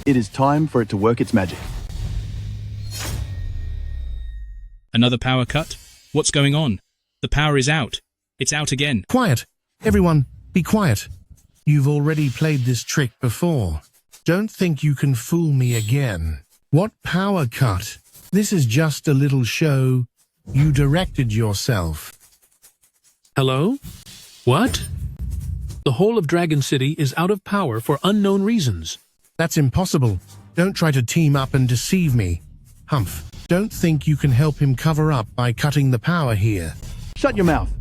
it is time for it to work its magic. Another power cut? What's going on? The power is out. It's out again. Quiet. Everyone, be quiet. You've already played this trick before. Don't think you can fool me again. What power cut? This is just a little show. You directed yourself. Hello? What? The whole of Dragon City is out of power for unknown reasons. That's impossible. Don't try to team up and deceive me. Humph, don't think you can help him cover up by cutting the power here. Shut your mouth.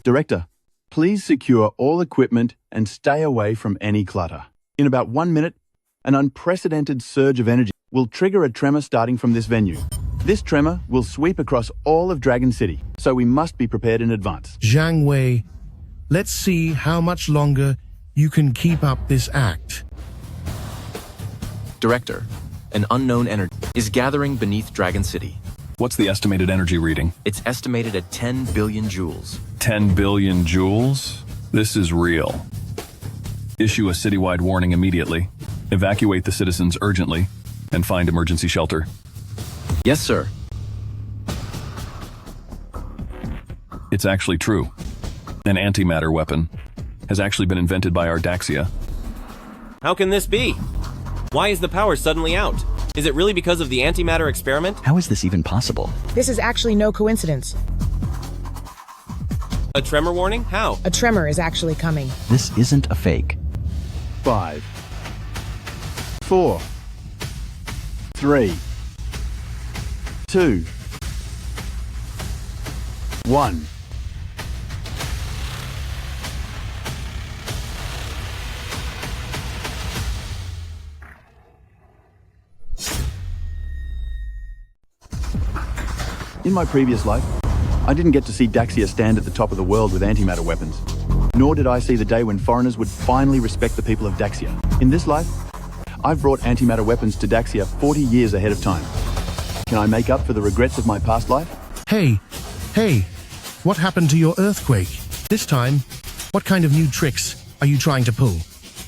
Director, please secure all equipment and stay away from any clutter. In about 1 minute, an unprecedented surge of energy will trigger a tremor starting from this venue. This tremor will sweep across all of Dragon City, so we must be prepared in advance. Zhang Wei, let's see how much longer you can keep up this act. Director, an unknown energy is gathering beneath Dragon City. What's the estimated energy reading? It's estimated at 10 billion joules. 10 billion joules? This is real. Issue a citywide warning immediately. Evacuate the citizens urgently and find emergency shelter. Yes, sir. It's actually true. An antimatter weapon has actually been invented by our Daxia. How can this be? Why is the power suddenly out? Is it really because of the antimatter experiment? How is this even possible? This is actually no coincidence. A tremor warning? How? A tremor is actually coming. This isn't a fake. 5, 4, 3, 2, 1. In my previous life, I didn't get to see Daxia stand at the top of the world with antimatter weapons. Nor did I see the day when foreigners would finally respect the people of Daxia. In this life, I've brought antimatter weapons to Daxia 40 years ahead of time. Can I make up for the regrets of my past life? Hey, what happened to your earthquake? This time, what kind of new tricks are you trying to pull?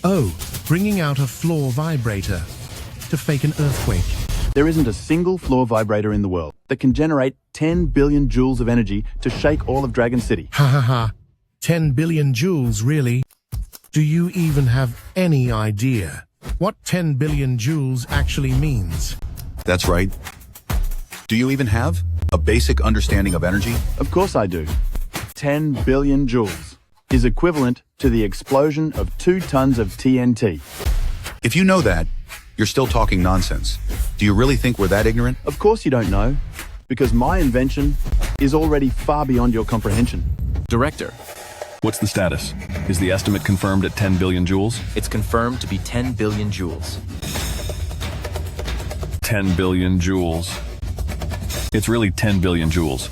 Oh, bringing out a floor vibrator to fake an earthquake. There isn't a single floor vibrator in the world that can generate 10 billion joules of energy to shake all of Dragon City. Ha ha ha. 10 billion joules, really? Do you even have any idea what 10 billion joules actually means? That's right. Do you even have a basic understanding of energy? Of course I do. 10 billion joules is equivalent to the explosion of 2 tons of TNT. If you know that, you're still talking nonsense. Do you really think we're that ignorant? Of course you don't know, because my invention is already far beyond your comprehension. Director. What's the status? Is the estimate confirmed at 10 billion joules? It's confirmed to be 10 billion joules. 10 billion joules. It's really 10 billion joules.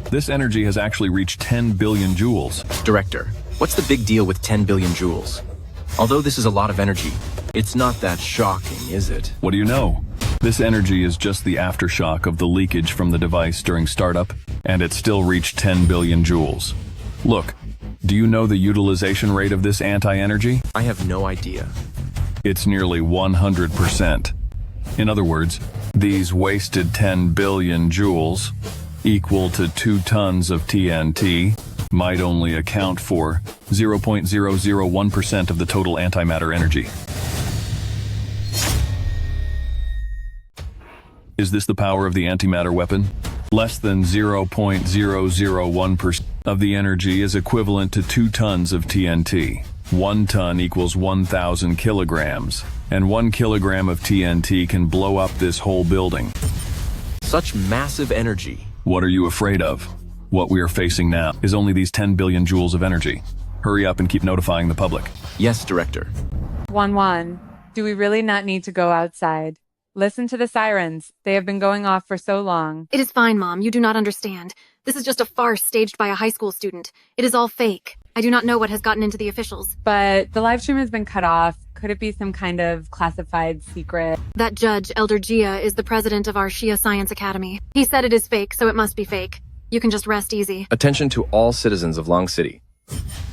This energy has actually reached 10 billion joules. Director, what's the big deal with 10 billion joules? Although this is a lot of energy, it's not that shocking, is it? What do you know? This energy is just the aftershock of the leakage from the device during startup, and it still reached 10 billion joules. Look, do you know the utilization rate of this anti-energy? I have no idea. It's nearly 100%. In other words, these wasted 10 billion joules, equal to 2 tons of TNT, might only account for 0.001% of the total antimatter energy. Is this the power of the antimatter weapon? Less than 0.001% of the energy is equivalent to 2 tons of TNT. 1 ton equals 1,000 kilograms, and 1 kilogram of TNT can blow up this whole building. Such massive energy. What are you afraid of? What we are facing now is only these 10 billion joules of energy. Hurry up and keep notifying the public. Yes, Director. 1-1. Do we really not need to go outside? Listen to the sirens. They have been going off for so long. It is fine, Mom. You do not understand. This is just a farce staged by a high school student. It is all fake. I do not know what has gotten into the officials. But the live stream has been cut off. Could it be some kind of classified secret? That judge, Elder Gia, is the president of our Shia Science Academy. He said it is fake, so it must be fake. You can just rest easy. Attention to all citizens of Long City.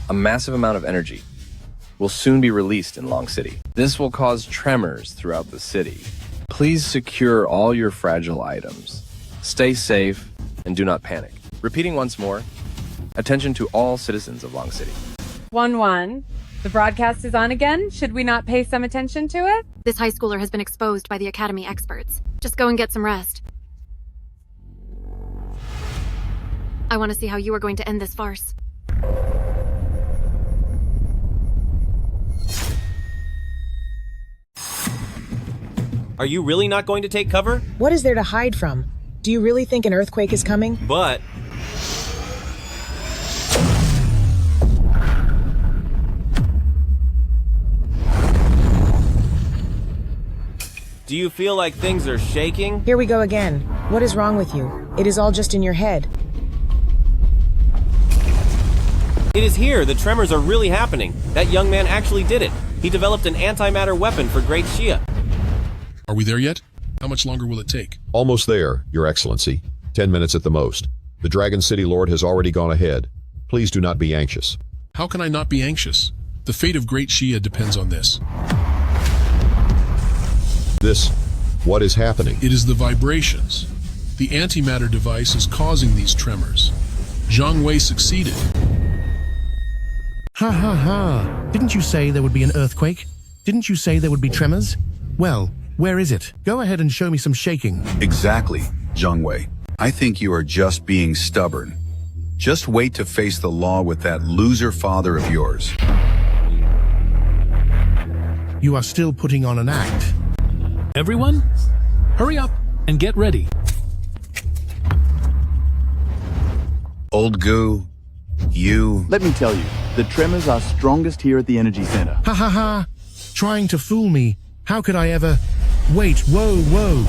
A massive amount of energy will soon be released in Long City. This will cause tremors throughout the city. Please secure all your fragile items. Stay safe and do not panic. Repeating once more, attention to all citizens of Long City. 1-1. The broadcast is on again. Should we not pay some attention to it? This high schooler has been exposed by the Academy experts. Just go and get some rest. I want to see how you are going to end this farce. Are you really not going to take cover? What is there to hide from? Do you really think an earthquake is coming? But... Do you feel like things are shaking? Here we go again. What is wrong with you? It is all just in your head. It is here. The tremors are really happening. That young man actually did it. He developed an antimatter weapon for Great Shia. Are we there yet? How much longer will it take? Almost there, Your Excellency. 10 minutes at the most. The Dragon City Lord has already gone ahead. Please do not be anxious. How can I not be anxious? The fate of Great Shia depends on this. What is happening? It is the vibrations. The antimatter device is causing these tremors. Zhang Wei succeeded. Ha ha ha. Didn't you say there would be an earthquake? Didn't you say there would be tremors? Well, where is it? Go ahead and show me some shaking. Exactly, Zhang Wei. I think you are just being stubborn. Just wait to face the law with that loser father of yours. You are still putting on an act. Everyone, hurry up and get ready. Old goo, you... Let me tell you, the tremors are strongest here at the energy center. Ha ha ha! Trying to fool me. How could I ever... Wait, whoa, whoa!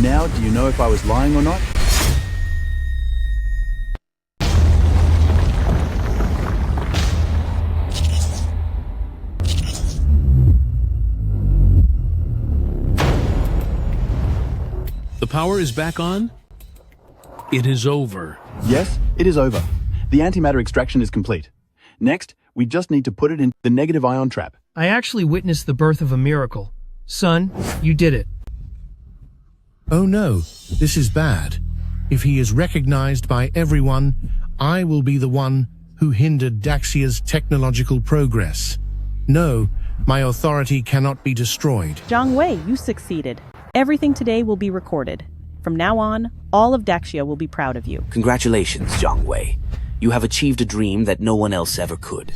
Now, do you know if I was lying or not? The power is back on? It is over. Yes, it is over. The antimatter extraction is complete. Next, we just need to put it in the negative ion trap. I actually witnessed the birth of a miracle. Son, you did it. Oh no, this is bad. If he is recognized by everyone, I will be the one who hindered Daxia's technological progress. No, my authority cannot be destroyed. Zhang Wei, you succeeded. Everything today will be recorded. From now on, all of Daxia will be proud of you. Congratulations, Zhang Wei. You have achieved a dream that no one else ever could.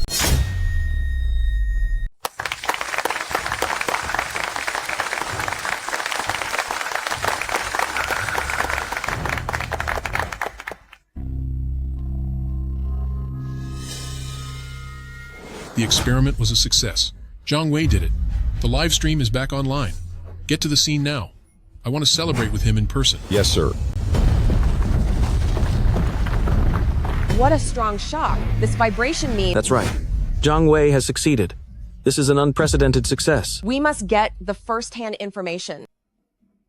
The experiment was a success. Zhang Wei did it. The live stream is back online. Get to the scene now. I want to celebrate with him in person. Yes, sir. What a strong shock. This vibration means... That's right. Zhang Wei has succeeded. This is an unprecedented success. We must get the first-hand information.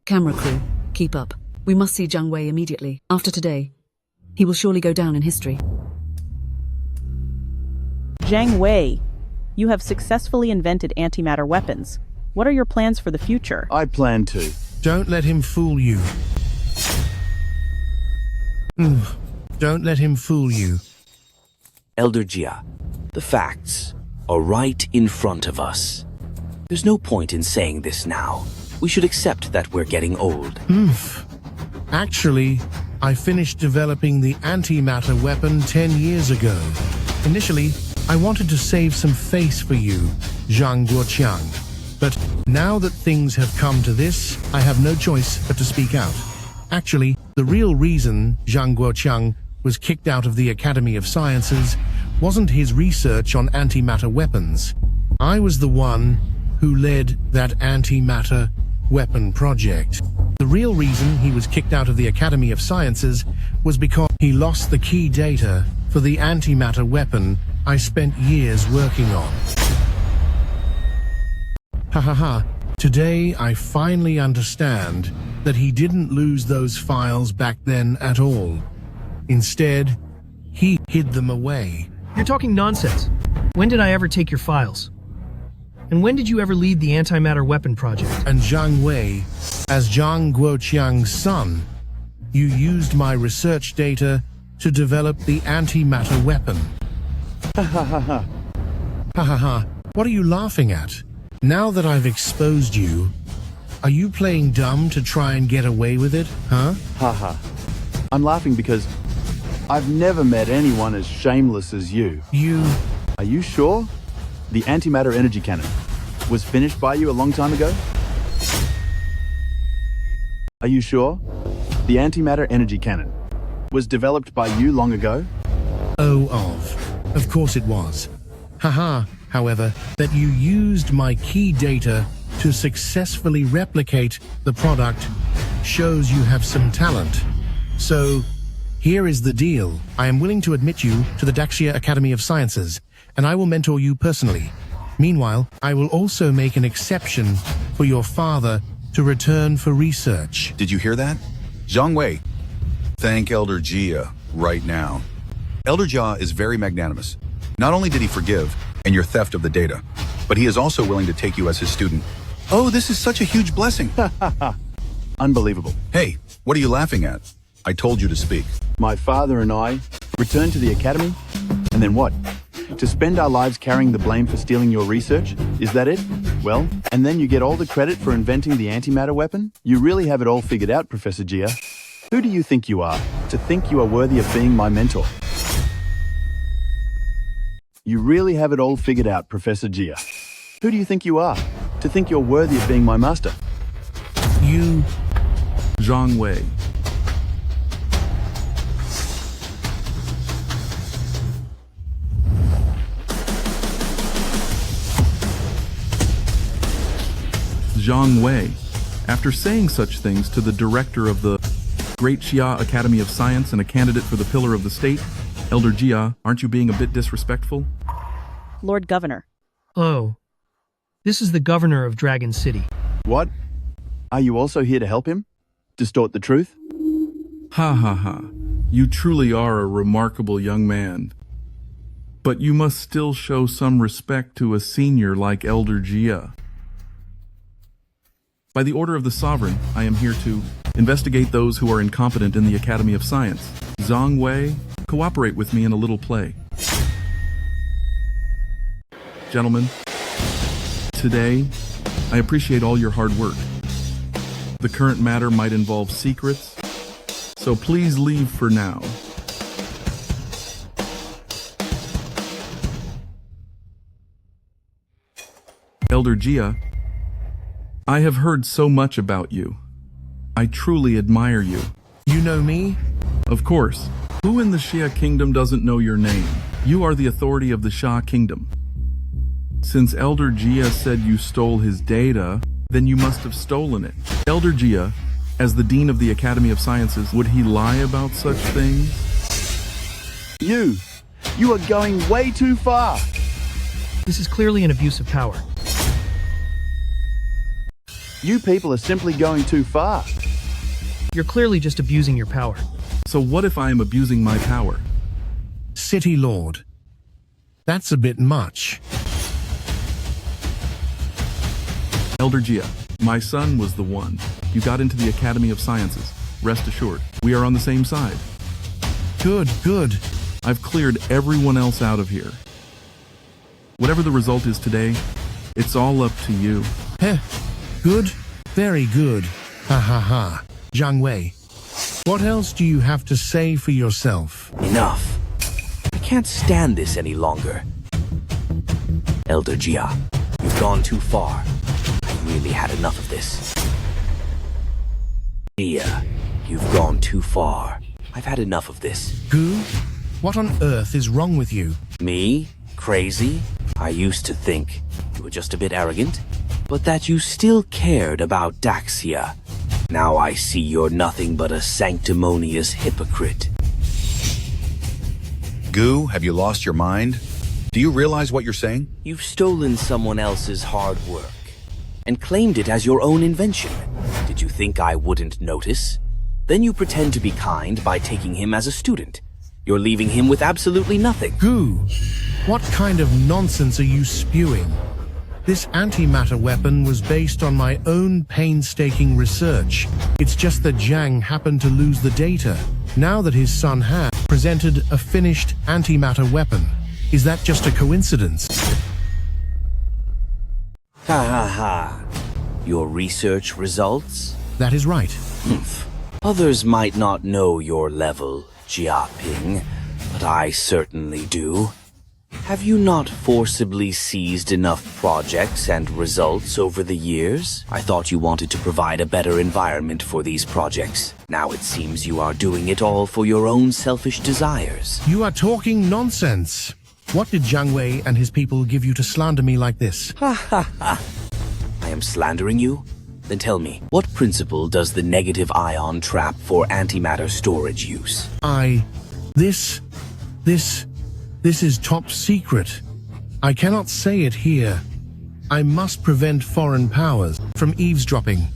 Camera crew, keep up. We must see Zhang Wei immediately. After today, he will surely go down in history. Zhang Wei, you have successfully invented antimatter weapons. What are your plans for the future? I plan to. Don't let him fool you. Don't let him fool you. Elder Jia, the facts are right in front of us. There's no point in saying this now. We should accept that we're getting old. Actually, I finished developing the antimatter weapon 10 years ago. Initially, I wanted to save some face for you, Zhang Guoqiang. But now that things have come to this, I have no choice but to speak out. Actually, the real reason Zhang Guoqiang was kicked out of the Academy of Sciences wasn't his research on antimatter weapons. I was the one who led that antimatter weapon project. The real reason he was kicked out of the Academy of Sciences was because he lost the key data for the antimatter weapon I spent years working on. Ha ha ha. Today I finally understand that he didn't lose those files back then at all. Instead, he hid them away. You're talking nonsense. When did I ever take your files? And when did you ever lead the antimatter weapon project? And Zhang Wei, as Zhang Guoqiang's son, you used my research data to develop the antimatter weapon. Ha ha ha ha. Ha ha ha. What are you laughing at? Now that I've exposed you, are you playing dumb to try and get away with it, huh? Ha ha. I'm laughing because I've never met anyone as shameless as you. You... Are you sure? The antimatter energy cannon was finished by you a long time ago? Are you sure? The antimatter energy cannon was developed by you long ago? Of course it was. Haha, however, that you used my key data to successfully replicate the product shows you have some talent. So, here is the deal. I am willing to admit you to the Daxia Academy of Sciences, and I will mentor you personally. Meanwhile, I will also make an exception for your father to return for research. Did you hear that? Zhang Wei, thank Elder Jia right now. Elder Jia is very magnanimous. Not only did he forgive and your theft of the data, but he is also willing to take you as his student. Oh, this is such a huge blessing. Unbelievable. Hey, what are you laughing at? I told you to speak. My father and I returned to the academy, and then what? To spend our lives carrying the blame for stealing your research? Is that it? Well, and then you get all the credit for inventing the antimatter weapon? You really have it all figured out, Professor Jia. Who do you think you are, to think you are worthy of being my mentor? You really have it all figured out, Professor Jia. Who do you think you are, to think you're worthy of being my master? You... Zhang Wei. Zhang Wei, after saying such things to the director of the Great Xia Academy of Science and a candidate for the Pillar of the State, Elder Jia, aren't you being a bit disrespectful? Lord Governor. Oh. This is the governor of Dragon City. What? Are you also here to help him? Distort the truth? Ha ha ha. You truly are a remarkable young man. But you must still show some respect to a senior like Elder Jia. By the order of the Sovereign, I am here to investigate those who are incompetent in the Academy of Science. Zhang Wei, cooperate with me in a little play. Gentlemen, today, I appreciate all your hard work. The current matter might involve secrets, so please leave for now. Elder Jia, I have heard so much about you. I truly admire you. You know me? Of course. Who in the Xia Kingdom doesn't know your name? You are the authority of the Xia Kingdom. Since Elder Jia said you stole his data, then you must have stolen it. Elder Jia, as the Dean of the Academy of Sciences, would he lie about such things? You are going way too far. This is clearly an abuse of power. You people are simply going too far. You're clearly just abusing your power. So what if I am abusing my power? City Lord. That's a bit much. Elder Jia, my son was the one. You got into the Academy of Sciences. Rest assured, we are on the same side. Good, good. I've cleared everyone else out of here. Whatever the result is today, it's all up to you. Heh. Good? Very good. Ha ha ha. Zhang Wei, what else do you have to say for yourself? Enough. I can't stand this any longer. Elder Jia, you've gone too far. I've really had enough of this. Jia, you've gone too far. I've had enough of this. Gu, what on earth is wrong with you? Me? Crazy? I used to think you were just a bit arrogant, but that you still cared about Daxia. Now I see you're nothing but a sanctimonious hypocrite. Gu, have you lost your mind? Do you realize what you're saying? You've stolen someone else's hard work and claimed it as your own invention. Did you think I wouldn't notice? Then you pretend to be kind by taking him as a student. You're leaving him with absolutely nothing. Gu, what kind of nonsense are you spewing? This antimatter weapon was based on my own painstaking research. It's just that Zhang happened to lose the data. Now that his son has presented a finished antimatter weapon. Is that just a coincidence? Ha ha ha. Your research results? That is right. Others might not know your level, Jiaping, but I certainly do. Have you not forcibly seized enough projects and results over the years? I thought you wanted to provide a better environment for these projects. Now it seems you are doing it all for your own selfish desires. You are talking nonsense. What did Zhang Wei and his people give you to slander me like this? Ha ha ha. I am slandering you? Then tell me, what principle does the negative ion trap for antimatter storage use? This is top secret. I cannot say it here. I must prevent foreign powers from eavesdropping.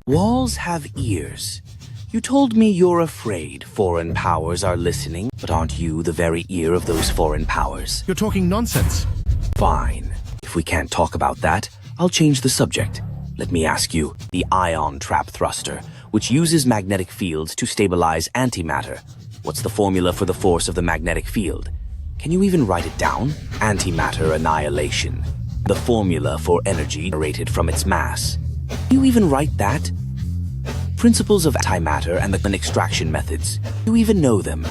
Walls have ears. You told me you're afraid foreign powers are listening, but aren't you the very ear of those foreign powers? You're talking nonsense. Fine. If we can't talk about that, I'll change the subject. Let me ask you, the ion trap thruster, which uses magnetic fields to stabilize antimatter. What's the formula for the force of the magnetic field? Can you even write it down? Antimatter annihilation. The formula for energy generated from its mass. Can you even write that? Principles of antimatter and the extraction methods. Do you even know them?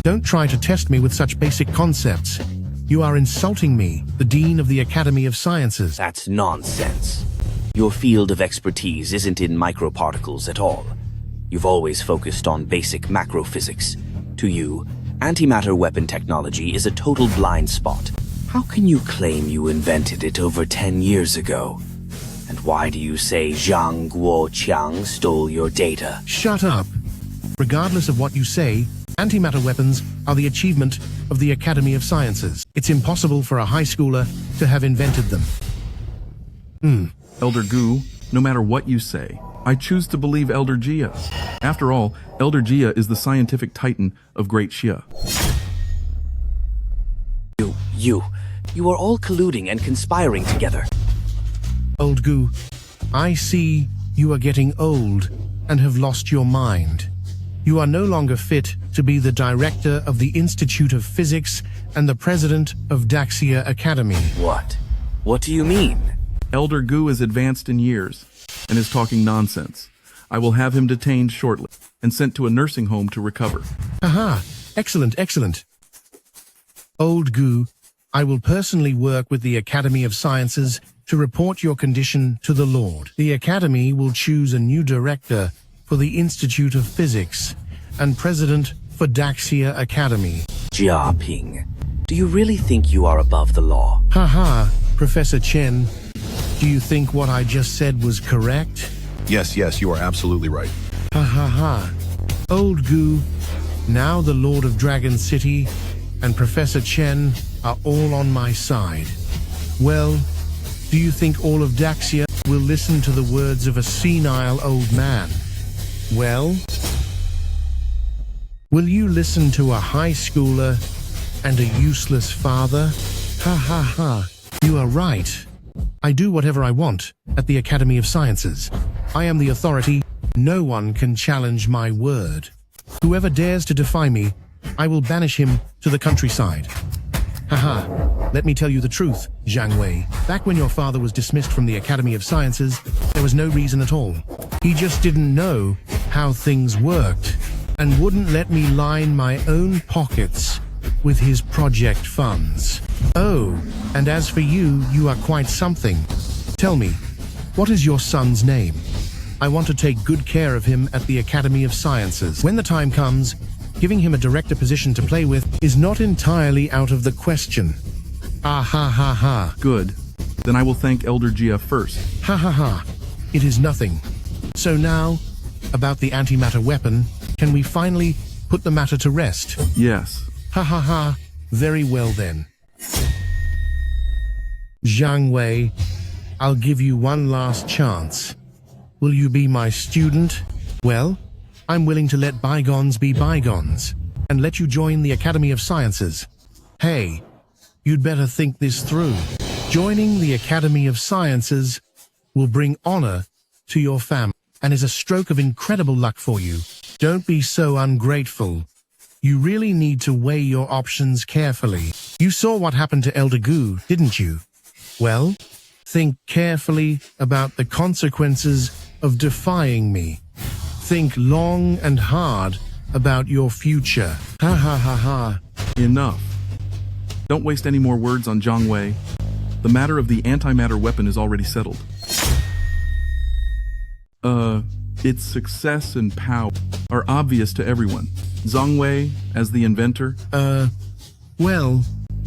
Don't try to test me with such basic concepts. You are insulting me, the Dean of the Academy of Sciences. That's nonsense. Your field of expertise isn't in microparticles at all. You've always focused on basic macrophysics. To you, antimatter weapon technology is a total blind spot. How can you claim you invented it over 10 years ago? And why do you say Zhang Guoqiang stole your data? Shut up. Regardless of what you say, antimatter weapons are the achievement of the Academy of Sciences. It's impossible for a high schooler to have invented them. Elder Gu, no matter what you say, I choose to believe Elder Jia. After all, Elder Jia is the scientific titan of Great Xia. You are all colluding and conspiring together. Old Gu, I see you are getting old and have lost your mind. You are no longer fit to be the director of the Institute of Physics and the president of Daxia Academy. What? What do you mean? Elder Gu is advanced in years and is talking nonsense. I will have him detained shortly and sent to a nursing home to recover. Aha! Excellent, excellent. Old Gu, I will personally work with the Academy of Sciences to report your condition to the Lord. The Academy will choose a new director for the Institute of Physics and president for Daxia Academy. Jia Ping, do you really think you are above the law? Haha, Professor Chen, do you think what I just said was correct? Yes, you are absolutely right. Ha ha ha. Old Gu, now the Lord of Dragon City and Professor Chen are all on my side. Well, do you think all of Daxia will listen to the words of a senile old man? Well, will you listen to a high schooler and a useless father? Ha ha ha. You are right. I do whatever I want at the Academy of Sciences. I am the authority. No one can challenge my word. Whoever dares to defy me, I will banish him to the countryside. Haha, let me tell you the truth, Zhang Wei. Back when your father was dismissed from the Academy of Sciences, there was no reason at all. He just didn't know how things worked and wouldn't let me line my own pockets with his project funds. Oh, and as for you, you are quite something. Tell me, what is your son's name? I want to take good care of him at the Academy of Sciences. When the time comes, giving him a director position to play with is not entirely out of the question. Ah ha ha ha. Good. Then I will thank Elder Jia first. Ha ha ha. It is nothing. So now, about the antimatter weapon, can we finally put the matter to rest? Yes. Ha ha ha. Very well then. Zhang Wei, I'll give you one last chance. Will you be my student? Well, I'm willing to let bygones be bygones and let you join the Academy of Sciences. Hey, you'd better think this through. Joining the Academy of Sciences will bring honor to your family and is a stroke of incredible luck for you. Don't be so ungrateful. You really need to weigh your options carefully. You saw what happened to Elder Gu, didn't you? Well, think carefully about the consequences of defying me. Think long and hard about your future. Ha ha ha ha. Enough. Don't waste any more words on Zhang Wei. The matter of the antimatter weapon is already settled. Its success and power are obvious to everyone. Zhang Wei, as the inventor... Well,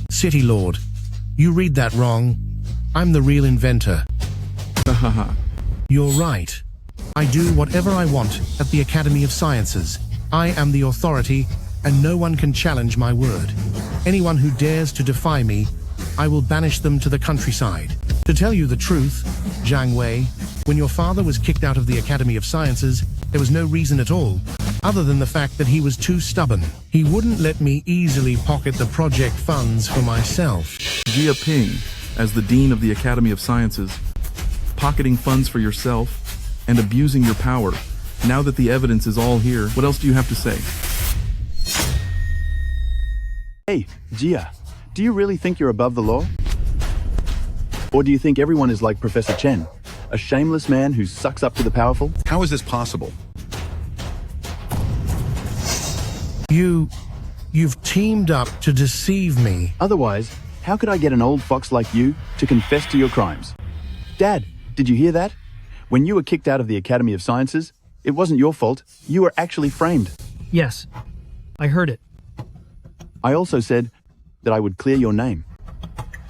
City Lord, you read that wrong. I'm the real inventor. Ha ha ha. You're right. I do whatever I want at the Academy of Sciences. I am the authority, and no one can challenge my word. Anyone who dares to defy me, I will banish them to the countryside. To tell you the truth, Zhang Wei, when your father was kicked out of the Academy of Sciences, there was no reason at all, other than the fact that he was too stubborn. He wouldn't let me easily pocket the project funds for myself. Jia Ping, as the Dean of the Academy of Sciences, pocketing funds for yourself, and abusing your power. Now that the evidence is all here, what else do you have to say? Hey, Jia, do you really think you're above the law? Or do you think everyone is like Professor Chen, a shameless man who sucks up to the powerful? How is this possible? You've teamed up to deceive me. Otherwise, how could I get an old fox like you to confess to your crimes? Dad, did you hear that? When you were kicked out of the Academy of Sciences, it wasn't your fault. You were actually framed. Yes, I heard it. I also said that I would clear your name.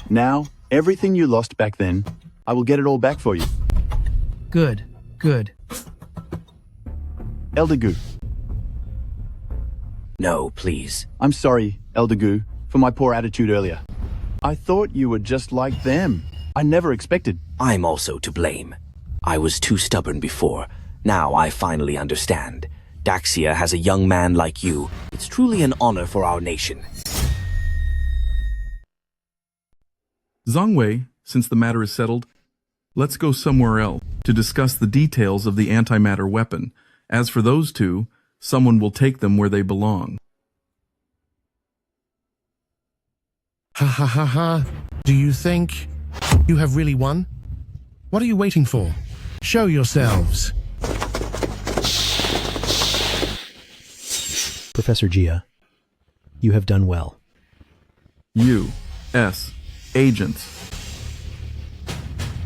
Now, everything you lost back then, I will get it all back for you. Good, good. Elder Gu. No, please. I'm sorry, Elder Gu, for my poor attitude earlier. I thought you were just like them. I never expected. I'm also to blame. I was too stubborn before. Now I finally understand. Daxia has a young man like you. It's truly an honor for our nation. Zhang Wei, since the matter is settled, let's go somewhere else to discuss the details of the antimatter weapon. As for those two, someone will take them where they belong. Ha ha ha ha. Do you think you have really won? What are you waiting for? Show yourselves. Professor Jia, you have done well. U.S. agents.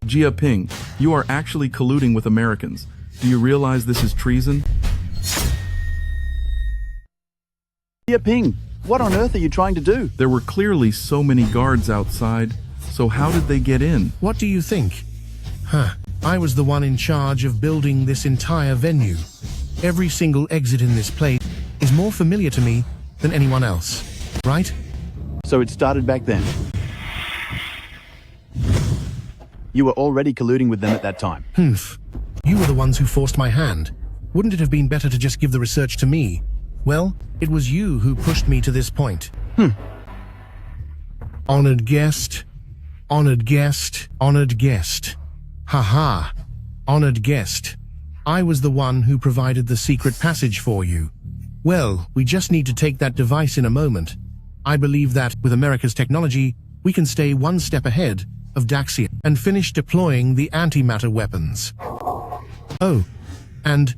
Jia Ping, you are actually colluding with Americans. Do you realize this is treason? Jia Ping, what on earth are you trying to do? There were clearly so many guards outside, so how did they get in? What do you think? I was the one in charge of building this entire venue. Every single exit in this place is more familiar to me than anyone else, right? So it started back then. You were already colluding with them at that time. Humph. You were the ones who forced my hand. Wouldn't it have been better to just give the research to me? Well, it was you who pushed me to this point. Honored guest, honored guest, honored guest. Haha, honored guest. I was the one who provided the secret passage for you. Well, we just need to take that device in a moment. I believe that, with America's technology, we can stay one step ahead of Daxia and finish deploying the antimatter weapons. Oh, and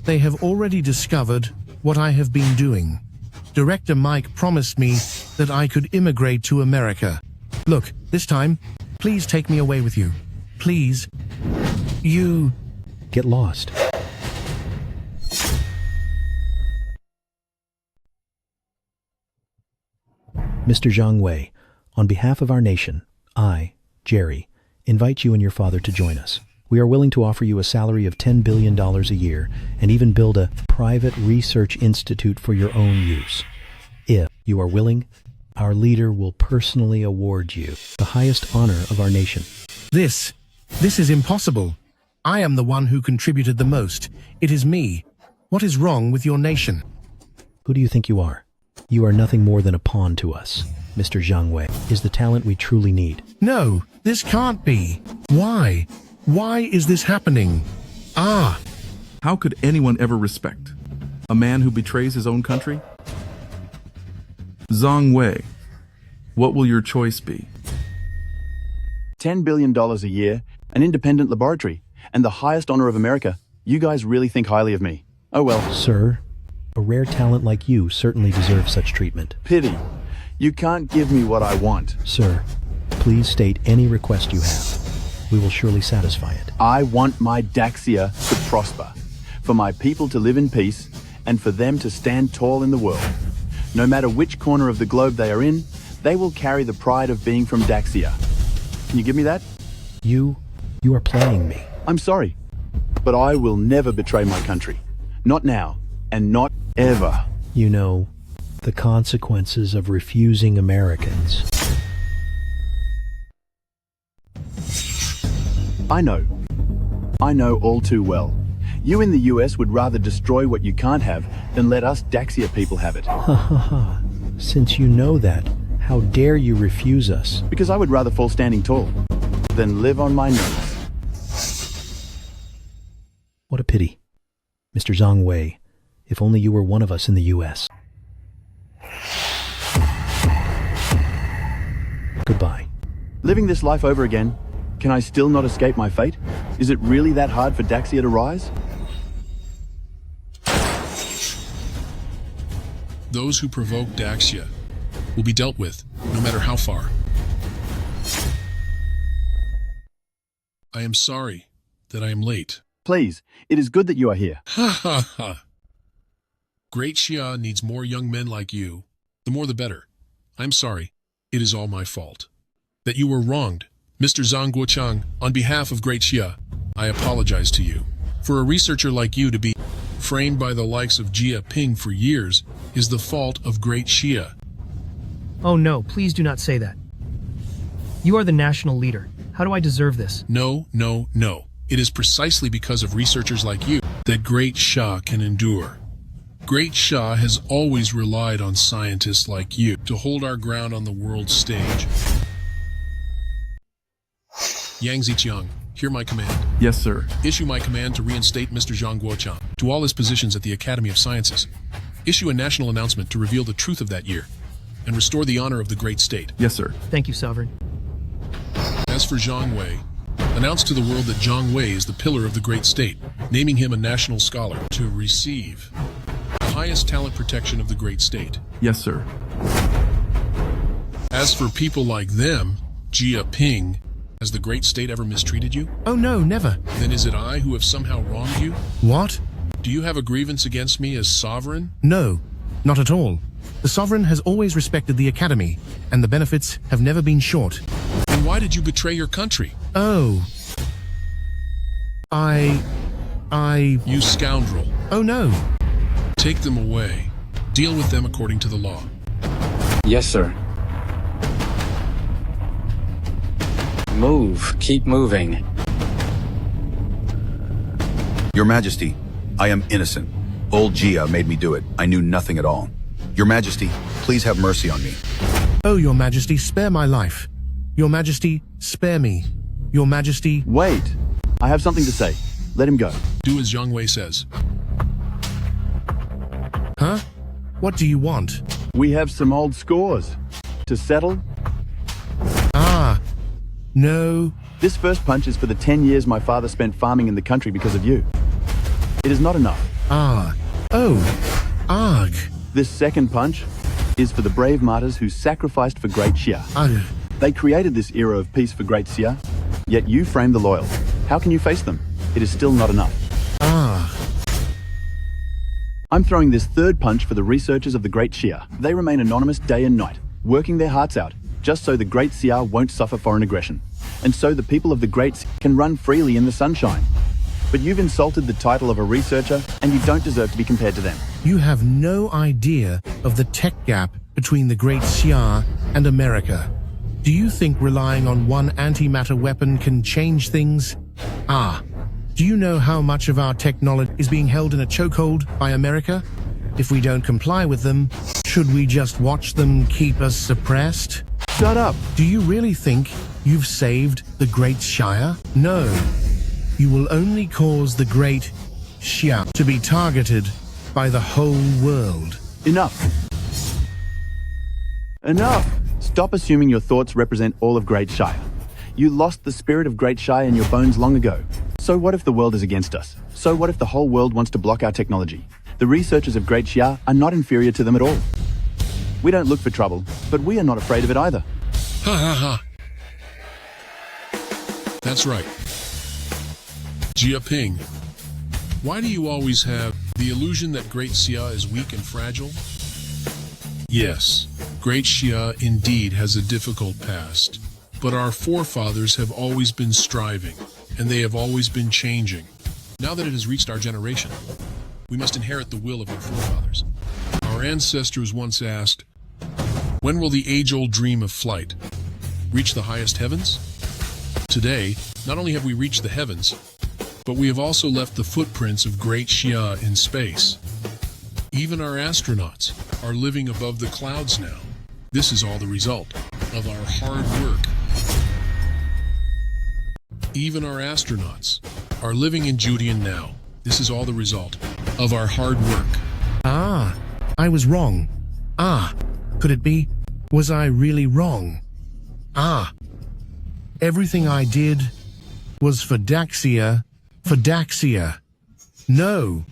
they have already discovered what I have been doing. Director Mike promised me that I could immigrate to America. Look, this time, please take me away with you. Please. You... Get lost. Mr. Zhang Wei, on behalf of our nation, I, Jerry, invite you and your father to join us. We are willing to offer you a salary of $10 billion a year and even build a private research institute for your own use. If you are willing, our leader will personally award you the highest honor of our nation. This is impossible. I am the one who contributed the most. It is me. What is wrong with your nation? Who do you think you are? You are nothing more than a pawn to us. Mr. Zhang Wei is the talent we truly need. No, this can't be. Why? Why is this happening? How could anyone ever respect a man who betrays his own country? Zhang Wei, what will your choice be? $10 billion a year, an independent laboratory, and the highest honor of America. You guys really think highly of me. Oh well. Sir, a rare talent like you certainly deserves such treatment. Pity. You can't give me what I want. Sir, please state any request you have. We will surely satisfy it. I want my Daxia to prosper, for my people to live in peace, and for them to stand tall in the world. No matter which corner of the globe they are in, they will carry the pride of being from Daxia. Can you give me that? You are playing me. I'm sorry, but I will never betray my country. Not now, and not ever. You know, the consequences of refusing Americans. I know. I know all too well. You in the US would rather destroy what you can't have than let us Daxia people have it. Ha ha ha. Since you know that, how dare you refuse us? Because I would rather fall standing tall than live on my nose. What a pity. Mr. Zhang Wei, if only you were one of us in the US. Goodbye. Living this life over again, can I still not escape my fate? Is it really that hard for Daxia to rise? Those who provoke Daxia will be dealt with, no matter how far. I am sorry that I am late. Please, it is good that you are here. Ha ha ha. Great Xia needs more young men like you. The more the better. I'm sorry. It is all my fault. That you were wronged. Mr. Zhang Guochang, on behalf of Great Xia, I apologize to you. For a researcher like you to be framed by the likes of Jia Ping for years is the fault of Great Xia. Oh no, please do not say that. You are the national leader. How do I deserve this? No, no, no. It is precisely because of researchers like you that Great Xia can endure. Great Xia has always relied on scientists like you to hold our ground on the world stage. Yang Ziqiang, hear my command. Yes, sir. Issue my command to reinstate Mr. Zhang Guochang to all his positions at the Academy of Sciences. Issue a national announcement to reveal the truth of that year and restore the honor of the great state. Yes, sir. Thank you, Sovereign. As for Zhang Wei, announce to the world that Zhang Wei is the pillar of the great state, naming him a national scholar to receive the highest talent protection of the great state. Yes, sir. As for people like them, Jia Ping, has the great state ever mistreated you? Oh no, never. Then is it I who have somehow wronged you? What? Do you have a grievance against me as sovereign? No, not at all. The Sovereign has always respected the Academy, and the benefits have never been short. Then why did you betray your country? Oh. You scoundrel. Oh no. Take them away. Deal with them according to the law. Yes, sir. Move. Keep moving. Your Majesty, I am innocent. Old Jia made me do it. I knew nothing at all. Your Majesty, please have mercy on me. Oh, Your Majesty, spare my life. Your Majesty, spare me. Your Majesty... Wait. I have something to say. Let him go. Do as Zhang Wei says. Huh? What do you want? We have some old scores. To settle? Ah. No. This first punch is for the 10 years my father spent farming in the country because of you. It is not enough. Ah. Oh. Arg. This second punch is for the brave martyrs who sacrificed for Great Xia. Arg. They created this era of peace for Great Xia, yet you framed the loyal. How can you face them? It is still not enough. Ah. I'm throwing this third punch for the researchers of the Great Xia. They remain anonymous day and night, working their hearts out, just so the Great Xia won't suffer foreign aggression, and so the people of the Great Xia can run freely in the sunshine. But you've insulted the title of a researcher, and you don't deserve to be compared to them. You have no idea of the tech gap between the Great Xia and America. Do you think relying on one antimatter weapon can change things? Ah. Do you know how much of our technology is being held in a chokehold by America? If we don't comply with them, should we just watch them keep us suppressed? Shut up! Do you really think you've saved the Great Xia? No. You will only cause the Great Xia to be targeted by the whole world. Enough! Enough! Stop assuming your thoughts represent all of Great Xia. You lost the spirit of Great Xia in your bones long ago. So what if the world is against us? So what if the whole world wants to block our technology? The researchers of Great Xia are not inferior to them at all. We don't look for trouble, but we are not afraid of it either. Ha ha ha. That's right. Jia Ping, why do you always have the illusion that Great Xia is weak and fragile? Yes, Great Xia indeed has a difficult past, but our forefathers have always been striving, and they have always been changing. Now that it has reached our generation, we must inherit the will of our forefathers. Our ancestors once asked, when will the age-old dream of flight reach the highest heavens? Today, not only have we reached the heavens, but we have also left the footprints of Great Xia in space. Even our astronauts are living above the clouds now. This is all the result of our hard work. Even our astronauts are living in Judean now. This is all the result of our hard work. Ah, I was wrong. Ah, could it be? Was I really wrong? Ah, everything I did was for Daxia. For Daxia. No.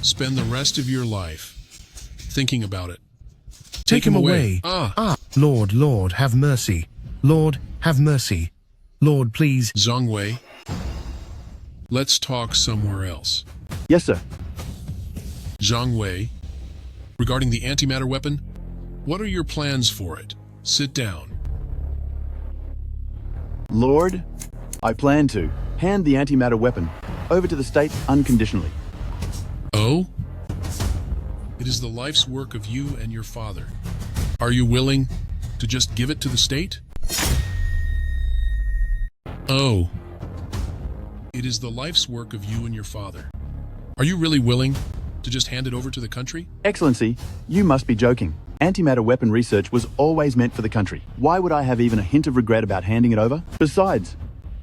Spend the rest of your life thinking about it. Take him away. Ah. Lord, Lord, have mercy. Lord, have mercy. Lord, please. Zhang Wei, Let's talk somewhere else. Yes, sir. Zhang Wei, regarding the antimatter weapon, what are your plans for it? Sit down. Lord, I plan to hand the antimatter weapon over to the state unconditionally. Oh? It is the life's work of you and your father. Are you willing to just give it to the state? Oh. It is the life's work of you and your father. Are you really willing to just hand it over to the country? Excellency, you must be joking. Antimatter weapon research was always meant for the country. Why would I have even a hint of regret about handing it over? Besides,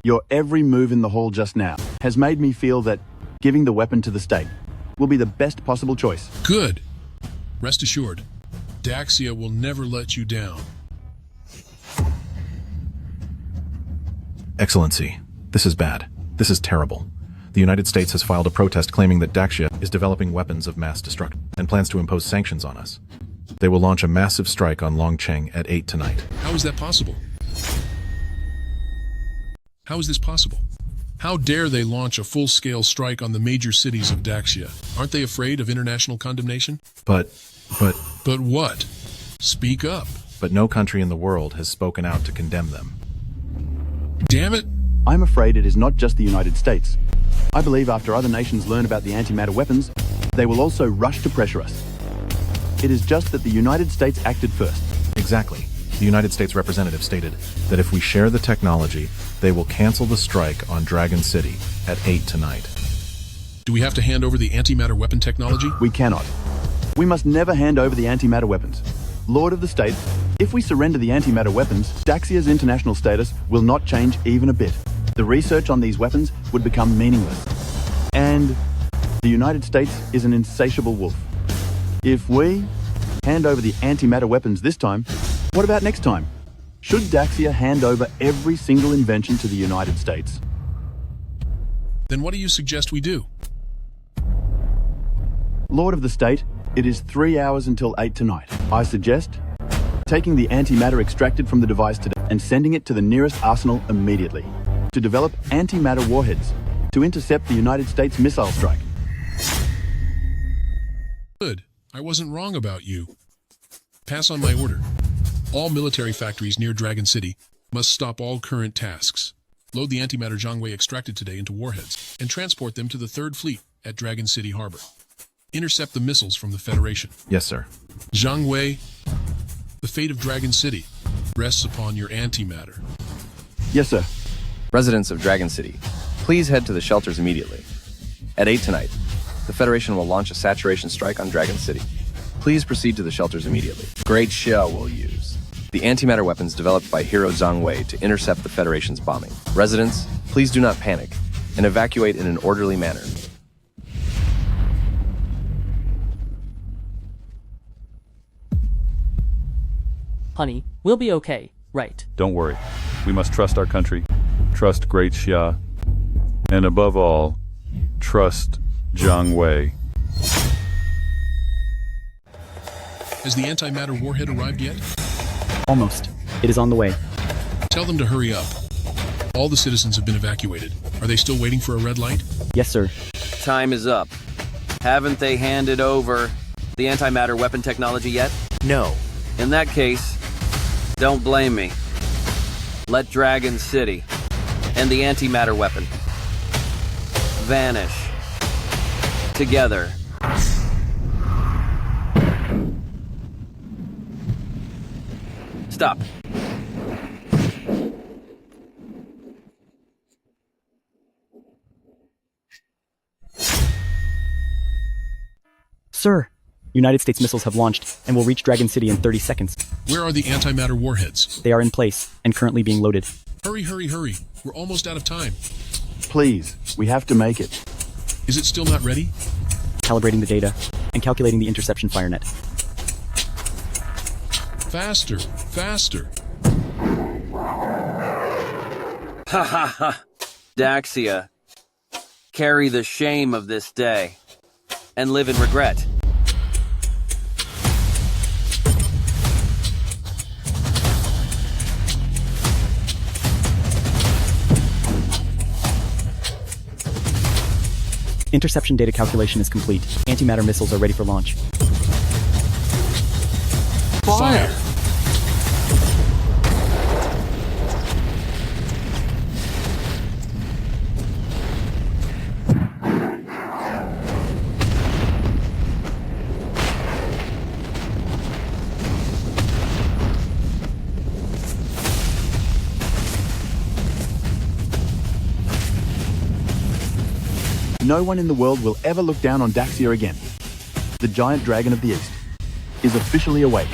your every move in the hall just now has made me feel that giving the weapon to the state will be the best possible choice. Good. Rest assured, Daxia will never let you down. Excellency, this is bad. This is terrible. The United States has filed a protest claiming that Daxia is developing weapons of mass destruction and plans to impose sanctions on us. They will launch a massive strike on Longcheng at 8 tonight. How is that possible? How is this possible? How dare they launch a full-scale strike on the major cities of Daxia? Aren't they afraid of international condemnation? But what? Speak up. But no country in the world has spoken out to condemn them. Damn it! I'm afraid it is not just the United States. I believe after other nations learn about the antimatter weapons, they will also rush to pressure us. It is just that the United States acted first. Exactly. The United States representative stated that if we share the technology, they will cancel the strike on Dragon City at 8 tonight. Do we have to hand over the antimatter weapon technology? We cannot. We must never hand over the antimatter weapons. Lord of the State, if we surrender the antimatter weapons, Daxia's international status will not change even a bit. The research on these weapons would become meaningless. And the United States is an insatiable wolf. If we hand over the antimatter weapons this time, what about next time? Should Daxia hand over every single invention to the United States? Then what do you suggest we do? Lord of the State, it is 3 hours until 8 tonight. I suggest taking the antimatter extracted from the device today and sending it to the nearest arsenal immediately to develop antimatter warheads to intercept the United States missile strike. Good. I wasn't wrong about you. Pass on my order. All military factories near Dragon City must stop all current tasks. Load the antimatter Zhang Wei extracted today into warheads and transport them to the 3rd Fleet at Dragon City Harbor. Intercept the missiles from the Federation. Yes, sir. Zhang Wei, the fate of Dragon City rests upon your antimatter. Yes, sir. Residents of Dragon City, please head to the shelters immediately. At 8 tonight, the Federation will launch a saturation strike on Dragon City. Please proceed to the shelters immediately. Great shell we'll use. The antimatter weapons developed by Hero Zhang Wei to intercept the Federation's bombing. Residents, please do not panic and evacuate in an orderly manner. Honey, we'll be okay, right? Don't worry. We must trust our country, trust Great Xia, and above all, trust Zhang Wei. Has the antimatter warhead arrived yet? Almost. It is on the way. Tell them to hurry up. All the citizens have been evacuated. Are they still waiting for a red light? Yes, sir. Time is up. Haven't they handed over the antimatter weapon technology yet? No. In that case, don't blame me. Let Dragon City and the antimatter weapon vanish together. Stop. Sir, United States missiles have launched and will reach Dragon City in 30 seconds. Where are the antimatter warheads? They are in place and currently being loaded. Hurry, hurry, hurry. We're almost out of time. Please, we have to make it. Is it still not ready? Calibrating the data and calculating the interception fire net. Faster, faster. Ha ha ha. Daxia, carry the shame of this day and live in regret. Interception data calculation is complete. Antimatter missiles are ready for launch. Fire! No one in the world will ever look down on Daxia again. The giant dragon of the East is officially awake.